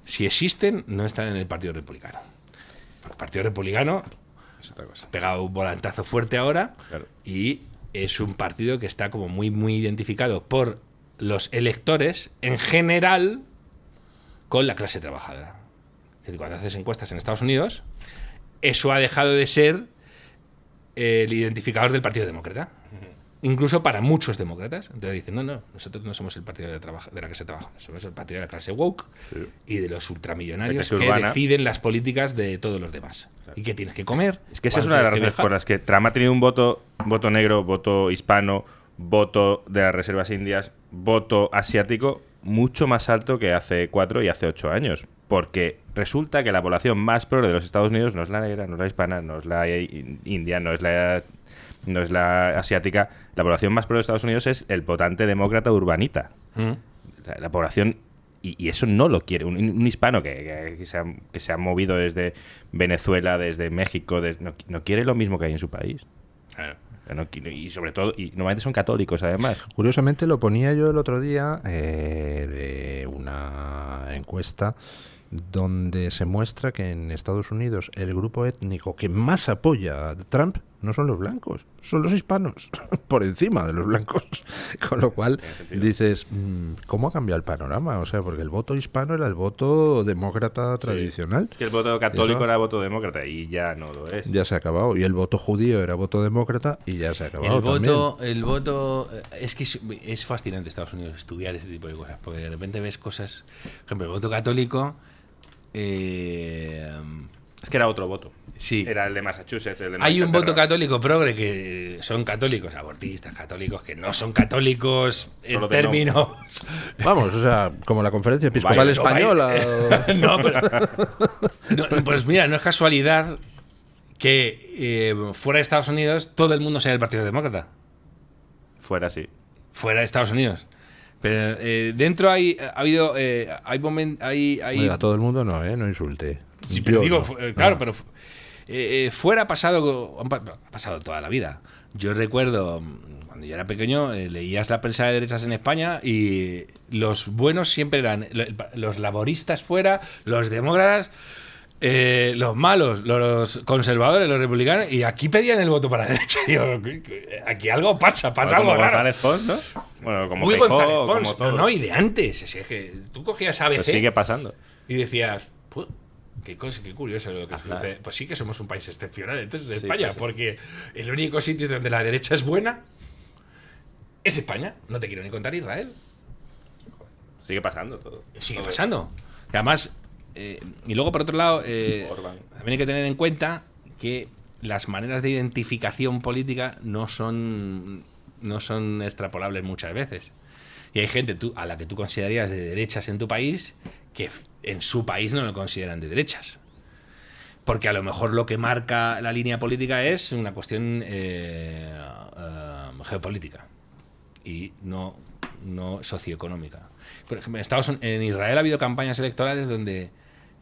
S3: si existen, no están en el Partido Republicano. Porque el Partido Republicano
S2: es otra cosa.
S3: Ha pegado un volantazo fuerte ahora, claro, y es un partido que está como muy, muy identificado por los electores en general con la clase trabajadora. Es decir, cuando haces encuestas en Estados Unidos, eso ha dejado de ser el identificador del Partido Demócrata. Incluso para muchos demócratas. Entonces dicen, no, nosotros no somos el partido de la clase trabajadora, somos el partido de la clase woke, sí, y de los ultramillonarios que deciden las políticas de todos los demás. Claro. ¿Y qué tienes que comer?
S2: Es que esa es una de las razones por las que Trump ha tenido un voto negro, voto hispano, voto de las reservas indias, voto asiático mucho más alto que hace 4 y hace 8 años. Porque resulta que la población más progre de los Estados Unidos no es la negra, no es la hispana, no es la india, no es la asiática. La población más progre de Estados Unidos es el votante demócrata urbanita. La población, y eso no lo quiere. Un hispano que se ha movido desde Venezuela, desde México, no quiere lo mismo que hay en su país. Y sobre todo, y normalmente son católicos además.
S1: Curiosamente lo ponía yo el otro día de una encuesta donde se muestra que en Estados Unidos el grupo étnico que más apoya a Trump no son los blancos, son los hispanos, por encima de los blancos. Con lo cual dices, ¿cómo ha cambiado el panorama? O sea, porque el voto hispano era el voto demócrata tradicional.
S2: Es que el voto católico era voto demócrata y ya no lo es.
S1: Ya se ha acabado. Y el voto judío era voto demócrata y ya se ha acabado
S3: el voto es que es fascinante Estados Unidos estudiar ese tipo de cosas, porque de repente ves cosas, por ejemplo, el voto católico.
S2: Es que era otro voto.
S3: Sí.
S2: Era el de Massachusetts. El de
S3: Hay un voto católico progre que son católicos, abortistas, católicos que no son católicos en términos.
S1: Vamos, o sea, como la Conferencia Episcopal Española.
S3: No, pero. No, pues mira, no es casualidad que fuera de Estados Unidos todo el mundo sea del Partido Demócrata.
S2: Fuera, sí.
S3: Fuera de Estados Unidos. Pero dentro hay
S1: Oiga, todo el mundo no insulte.
S3: Sí, pero digo, claro, pero fuera ha pasado toda la vida. Yo recuerdo, cuando yo era pequeño, leías la prensa de derechas en España y los buenos siempre eran los laboristas fuera, los demócratas, los malos, los conservadores, los republicanos, y aquí pedían el voto para la derecha. Digo, aquí algo pasa algo raro.
S2: González Pons, ¿no? Bueno, como
S3: Muy
S2: Feijóo,
S3: González Pons,
S2: como todo.
S3: no, y de antes. Es que tú cogías ABC
S2: Pues sigue pasando.
S3: y decías, "Pues, qué curioso lo que sucede". Pues sí que somos un país excepcional entonces España,
S2: pues sí.
S3: porque el único sitio donde la derecha es buena es España. No te quiero ni contar Israel.
S2: Sigue pasando todo.
S3: Sigue
S2: Todo
S3: pasando. Y además, y luego por otro lado,
S2: Orbán.
S3: también hay que tener en cuenta que las maneras de identificación política no son extrapolables muchas veces. Y hay gente a la que tú considerarías de derechas en tu país que en su país no lo consideran de derechas. Porque a lo mejor lo que marca la línea política es una cuestión geopolítica y no socioeconómica. Por ejemplo, en Israel ha habido campañas electorales donde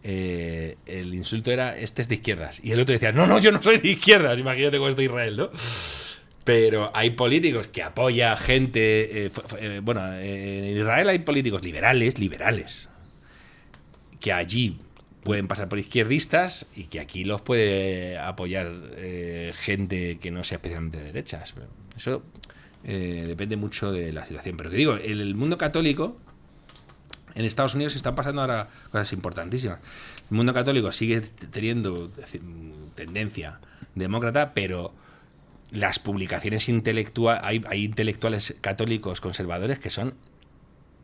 S3: el insulto era "este es de izquierdas", y el otro decía "no, yo no soy de izquierdas". Imagínate cómo es de Israel, ¿no? Pero hay políticos que apoya gente. En Israel hay políticos liberales, que allí pueden pasar por izquierdistas y que aquí los puede apoyar gente que no sea especialmente de derechas. Eso depende mucho de la situación. Pero que digo, en el mundo católico, en Estados Unidos están pasando ahora cosas importantísimas. El mundo católico sigue teniendo tendencia demócrata, pero las publicaciones intelectuales, hay intelectuales católicos conservadores que son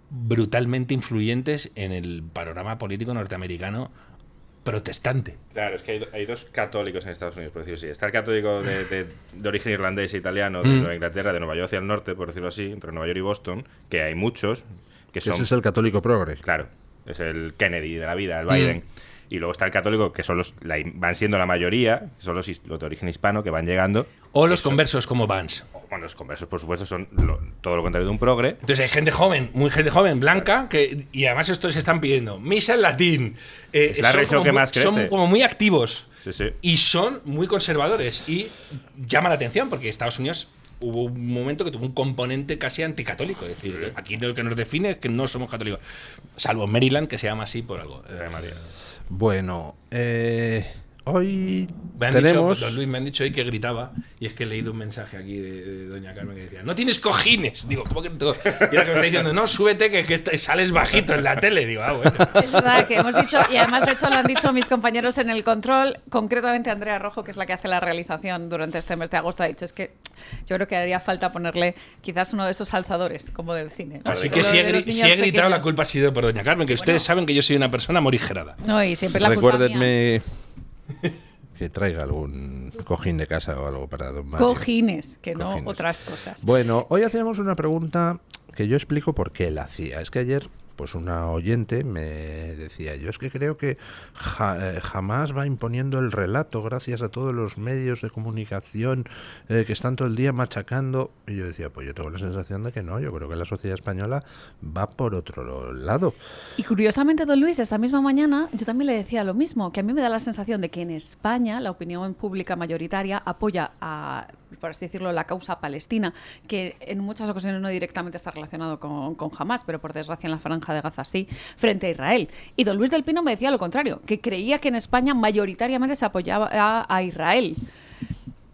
S3: brutalmente influyentes en el panorama político norteamericano protestante.
S2: Claro, es que hay dos católicos en Estados Unidos, por decirlo así. Está el católico de origen irlandés e italiano de Nueva Inglaterra, de Nueva York hacia el norte, por decirlo así, entre Nueva York y Boston, que hay muchos que son...
S1: Ese es el católico progre.
S2: Claro, es el Kennedy de la vida, el Biden. Y luego está el católico, que son van siendo la mayoría, que son los de origen hispano, que van llegando.
S3: O los conversos como Vance.
S2: Bueno, los conversos, por supuesto, son todo lo contrario de un progre.
S3: Entonces hay gente joven, blanca, y además estos están pidiendo misa en latín.
S2: Es la religión que más crece.
S3: Son como muy activos.
S2: Sí.
S3: Y son muy conservadores. Y llama la atención porque Estados Unidos hubo un momento que tuvo un componente casi anticatólico. Es decir, aquí lo que nos define es que no somos católicos. Salvo Maryland, que se llama así por algo.
S1: Bueno, hoy
S3: Tenemos... Don Luis, me han dicho hoy que gritaba, y es que he leído un mensaje aquí de doña Carmen que decía: "No tienes cojines". Digo, ¿cómo que no? Y era que me está diciendo: "No, súbete, que sales bajito en la tele". Digo, bueno.
S5: Es verdad que hemos dicho, y además de hecho lo han dicho mis compañeros en el control, concretamente Andrea Rojo, que es la que hace la realización durante este mes de agosto, ha dicho: es que yo creo que haría falta ponerle quizás uno de esos alzadores, como del cine, ¿no?
S3: Así que si he gritado, la culpa ha sido por doña Carmen, que ustedes saben que yo soy una persona morigerada.
S5: No, y siempre la culpa mía.
S1: Recuérdenme que traiga algún cojín de casa o algo para don Mario.
S5: Cojines, que no
S1: Cojines.
S5: otras cosas.
S1: Bueno, hoy hacíamos una pregunta que yo explico por qué la hacía. Es que ayer, pues una oyente me decía: yo es que creo que jamás va imponiendo el relato gracias a todos los medios de comunicación que están todo el día machacando. Y yo decía, pues yo tengo la sensación de que no, yo creo que la sociedad española va por otro lado.
S5: Y curiosamente, don Luis, esta misma mañana yo también le decía lo mismo, que a mí me da la sensación de que en España la opinión pública mayoritaria apoya a, por así decirlo, la causa palestina, que en muchas ocasiones no directamente está relacionado con Hamás, pero por desgracia en la Franja de Gaza sí, frente a Israel. Y don Luis del Pino me decía lo contrario, que creía que en España mayoritariamente se apoyaba a Israel.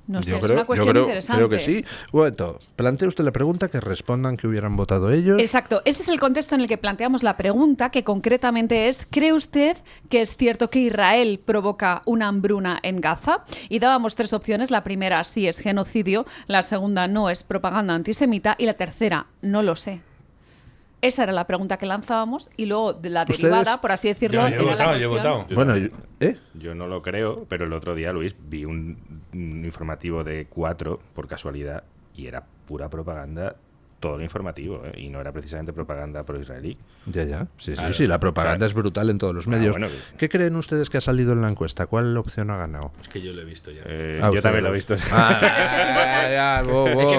S5: No sé, es una cuestión interesante.
S1: Creo que sí. Bueno, plantea usted la pregunta, que respondan que hubieran votado ellos.
S5: Exacto. Este es el contexto en el que planteamos la pregunta, que concretamente es: ¿cree usted que es cierto que Israel provoca una hambruna en Gaza? Y dábamos tres opciones. La primera, sí, es genocidio. La segunda, no, es propaganda antisemita. Y la tercera, no lo sé. Esa era la pregunta que lanzábamos, y luego de la derivada, por así decirlo,
S3: Yo he
S5: era la
S3: votado.
S5: cuestión.
S1: Bueno,
S2: Yo no lo creo, pero el otro día, Luis, vi un informativo de 4 por casualidad y era pura propaganda todo lo informativo, y no era precisamente propaganda pro-israelí.
S1: Ya. Sí,
S2: Claro,
S1: sí, la propaganda
S2: claro.
S1: es brutal en todos los medios.
S2: bueno,
S1: ¿Qué creen ustedes que ha salido en la encuesta? ¿Cuál opción ha ganado?
S3: Es que yo lo he visto ya.
S1: Ah,
S2: Yo
S1: usted
S2: también
S1: lo
S2: lo he visto.
S3: Es que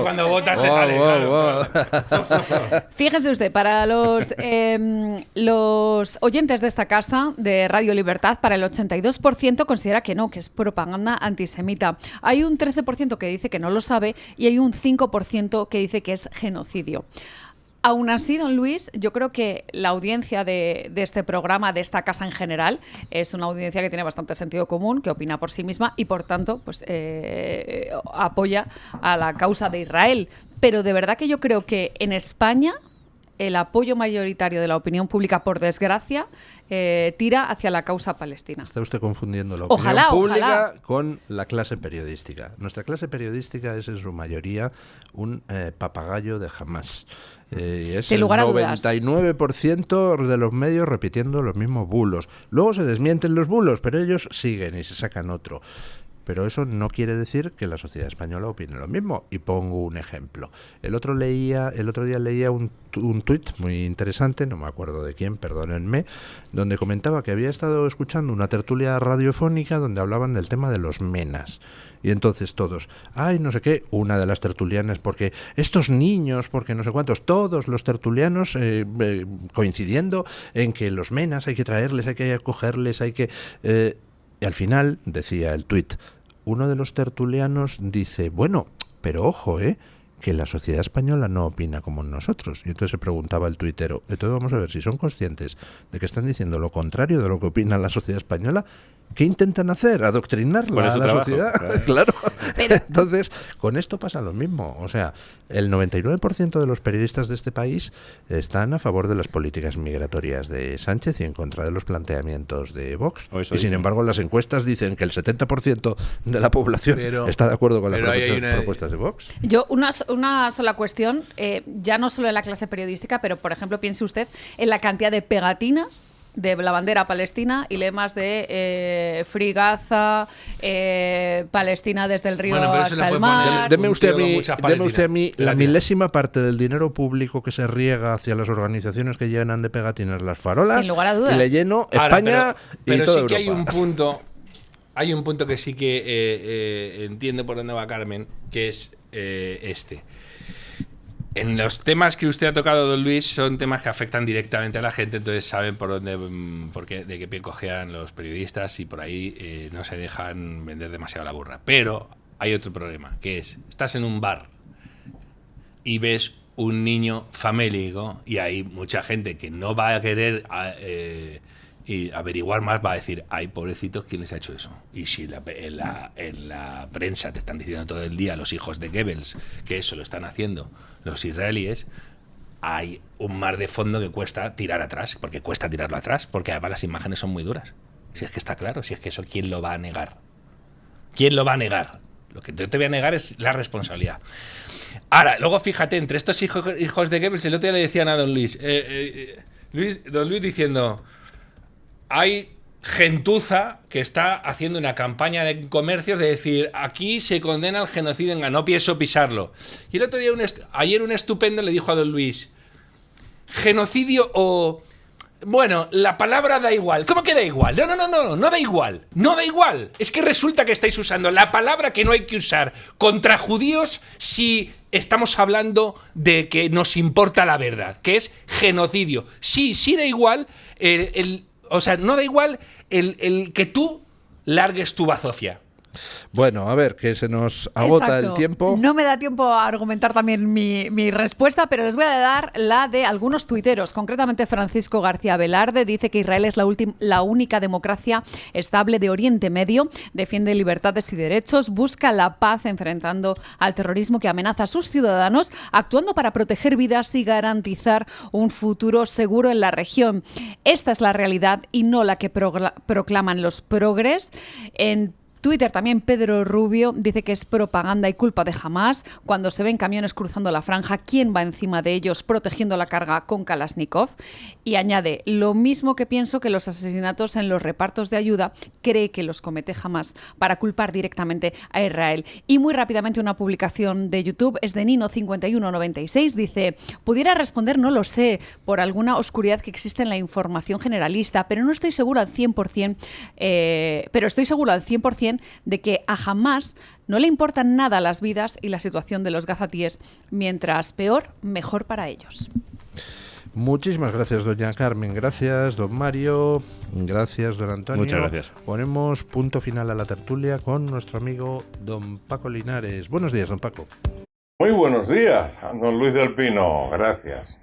S3: cuando votas te sale, claro.
S5: Fíjese usted, para los oyentes de esta casa de Radio Libertad, para el 82% considera que no, que es propaganda antisemita. Hay un 13% que dice que no lo sabe y hay un 5% que dice que es genocidio. Aún así, don Luis, yo creo que la audiencia de este programa, de esta casa en general, es una audiencia que tiene bastante sentido común, que opina por sí misma y, por tanto, pues apoya a la causa de Israel. Pero de verdad que yo creo que en España el apoyo mayoritario de la opinión pública, por desgracia, tira hacia la causa palestina.
S1: Está usted confundiendo la opinión pública con la clase periodística. Nuestra clase periodística es en su mayoría un papagayo de Hamás. Es
S5: Sin
S1: el
S5: lugar a dudas.
S1: 99% de los medios repitiendo los mismos bulos. Luego se desmienten los bulos, pero ellos siguen y se sacan otro. Pero eso no quiere decir que la sociedad española opine lo mismo. Y pongo un ejemplo. El otro día leía un tuit muy interesante, no me acuerdo de quién, perdónenme, donde comentaba que había estado escuchando una tertulia radiofónica donde hablaban del tema de los menas. Y entonces todos, no sé qué, una de las tertulianas, porque estos niños, porque no sé cuántos, todos los tertulianos coincidiendo en que los menas hay que traerles, hay que acogerles, hay que... y al final, decía el tuit, uno de los tertulianos dice, bueno, pero ojo, que la sociedad española no opina como nosotros. Y entonces se preguntaba el tuitero, entonces vamos a ver si son conscientes de que están diciendo lo contrario de lo que opina la sociedad española. ¿Qué intentan hacer? ¿Adoctrinarla a la sociedad? Claro.
S5: Pero...
S1: Entonces, con esto pasa lo mismo. O sea, el 99% de los periodistas de este país están a favor de las políticas migratorias de Sánchez y en contra de los planteamientos de Vox. Y sin embargo, las encuestas dicen que el 70% de la población está de acuerdo con las propuestas de Vox.
S5: Yo, una sola cuestión, ya no solo en la clase periodística, pero, por ejemplo, piense usted en la cantidad de pegatinas de la bandera palestina y lemas de Free Gaza, Palestina desde el río hasta el mar.
S1: Deme usted a mí la milésima parte del dinero público que se riega hacia las organizaciones que llenan de pegatinas las farolas.
S5: Sin lugar a dudas.
S1: Y le lleno España
S3: pero
S1: y toda
S3: sí que
S1: Europa.
S3: hay un punto que sí que entiendo por dónde va Carmen, que es este. En los temas que usted ha tocado, don Luis, son temas que afectan directamente a la gente, entonces saben de qué pie cojean los periodistas y por ahí no se dejan vender demasiado la burra. Pero hay otro problema, que es, estás en un bar y ves un niño famélico y hay mucha gente que no va a querer y averiguar más, va a decir, ay, pobrecitos, ¿quién les ha hecho eso? Y si en la prensa te están diciendo todo el día los hijos de Goebbels que eso lo están haciendo los israelíes, hay un mar de fondo que cuesta tirar atrás, porque cuesta tirarlo atrás, porque además las imágenes son muy duras. Si es que está claro, si es que eso, ¿quién lo va a negar? ¿Quién lo va a negar? Lo que yo te voy a negar es la responsabilidad. Ahora, luego fíjate, entre estos hijos de Goebbels, el otro día le decían a don Luis, don Luis diciendo... Hay gentuza que está haciendo una campaña de comercios de decir, aquí se condena el genocidio en Gaza, no pienso pisarlo. Y el otro día, ayer un estupendo le dijo a don Luis, genocidio o... Bueno, la palabra da igual. ¿Cómo que da igual? No da igual. No da igual. Es que resulta que estáis usando la palabra que no hay que usar contra judíos si estamos hablando de que nos importa la verdad, que es genocidio. Sí da igual o sea, no da igual el que tú largues tu bazofia.
S1: Bueno, a ver, que se nos agota
S5: Exacto.
S1: el tiempo.
S5: No me da tiempo a argumentar también mi respuesta, pero les voy a dar la de algunos tuiteros. Concretamente, Francisco García Velarde dice que Israel es la única democracia estable de Oriente Medio, defiende libertades y derechos, busca la paz enfrentando al terrorismo que amenaza a sus ciudadanos, actuando para proteger vidas y garantizar un futuro seguro en la región. Esta es la realidad y no la que proclaman los progres. En Twitter también, Pedro Rubio dice que es propaganda y culpa de Hamás. Cuando se ven camiones cruzando la franja, ¿quién va encima de ellos protegiendo la carga con Kalashnikov? Y añade, lo mismo que pienso que los asesinatos en los repartos de ayuda cree que los comete Hamás para culpar directamente a Israel. Y muy rápidamente una publicación de YouTube es de Nino5196, dice, pudiera responder, no lo sé, por alguna oscuridad que existe en la información generalista, pero no estoy seguro al 100%, pero estoy seguro al 100% de que a Hamás no le importan nada las vidas y la situación de los gazatíes, mientras peor, mejor para ellos.
S1: Muchísimas gracias, doña Carmen. Gracias, don Mario. Gracias, don Antonio.
S2: Muchas gracias.
S1: Ponemos punto final a la tertulia con nuestro amigo don Paco Linares. Buenos días, don Paco.
S6: Muy buenos días, don Luis del Pino. Gracias.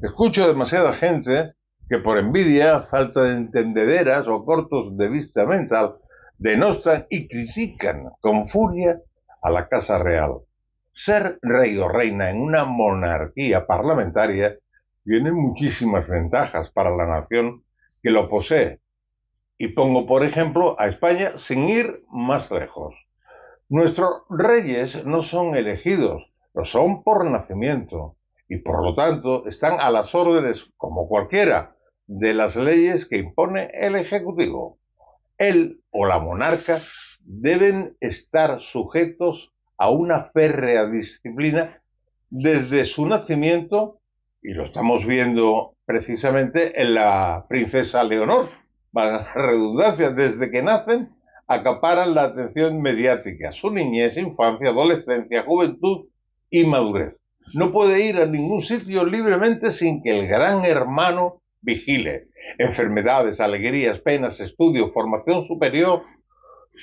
S6: Escucho demasiada gente que por envidia, falta de entendederas o cortos de vista mental denostan y critican con furia a la Casa Real. Ser rey o reina en una monarquía parlamentaria tiene muchísimas ventajas para la nación que lo posee. Y pongo por ejemplo a España sin ir más lejos. Nuestros reyes no son elegidos, lo son por nacimiento y por lo tanto están a las órdenes, como cualquiera, de las leyes que impone el Ejecutivo. Él o la monarca deben estar sujetos a una férrea disciplina desde su nacimiento, y lo estamos viendo precisamente en la princesa Leonor, para la redundancia, desde que nacen acaparan la atención mediática, su niñez, infancia, adolescencia, juventud y madurez. No puede ir a ningún sitio libremente sin que el gran hermano vigile. Enfermedades, alegrías, penas, estudio, formación superior,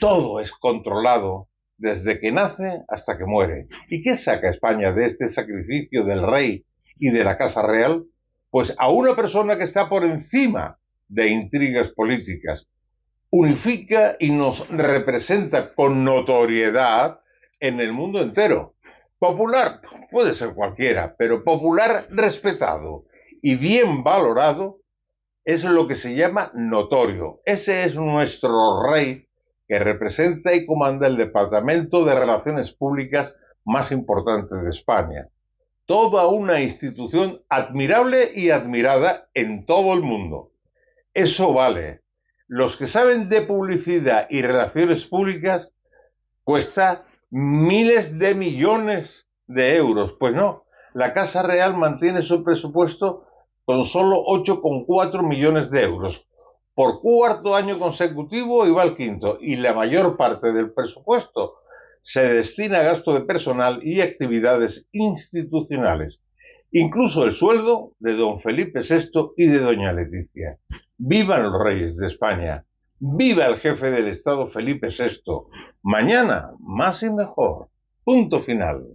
S6: todo es controlado desde que nace hasta que muere. ¿Y qué saca España de este sacrificio del rey y de la Casa Real? Pues a una persona que está por encima de intrigas políticas, unifica y nos representa con notoriedad en el mundo entero. Popular, puede ser cualquiera, pero popular respetado y bien valorado es lo que se llama notorio. Ese es nuestro rey que representa y comanda el Departamento de Relaciones Públicas más importante de España. Toda una institución admirable y admirada en todo el mundo. Eso vale. Los que saben de publicidad y relaciones públicas cuesta miles de millones de euros. Pues no, la Casa Real mantiene su presupuesto con solo 8,4 millones de euros. Por cuarto año consecutivo y va al quinto. Y la mayor parte del presupuesto se destina a gasto de personal y actividades institucionales. Incluso el sueldo de don Felipe VI y de doña Leticia. ¡Vivan los reyes de España! ¡Viva el jefe del Estado Felipe VI! Mañana, más y mejor. Punto final.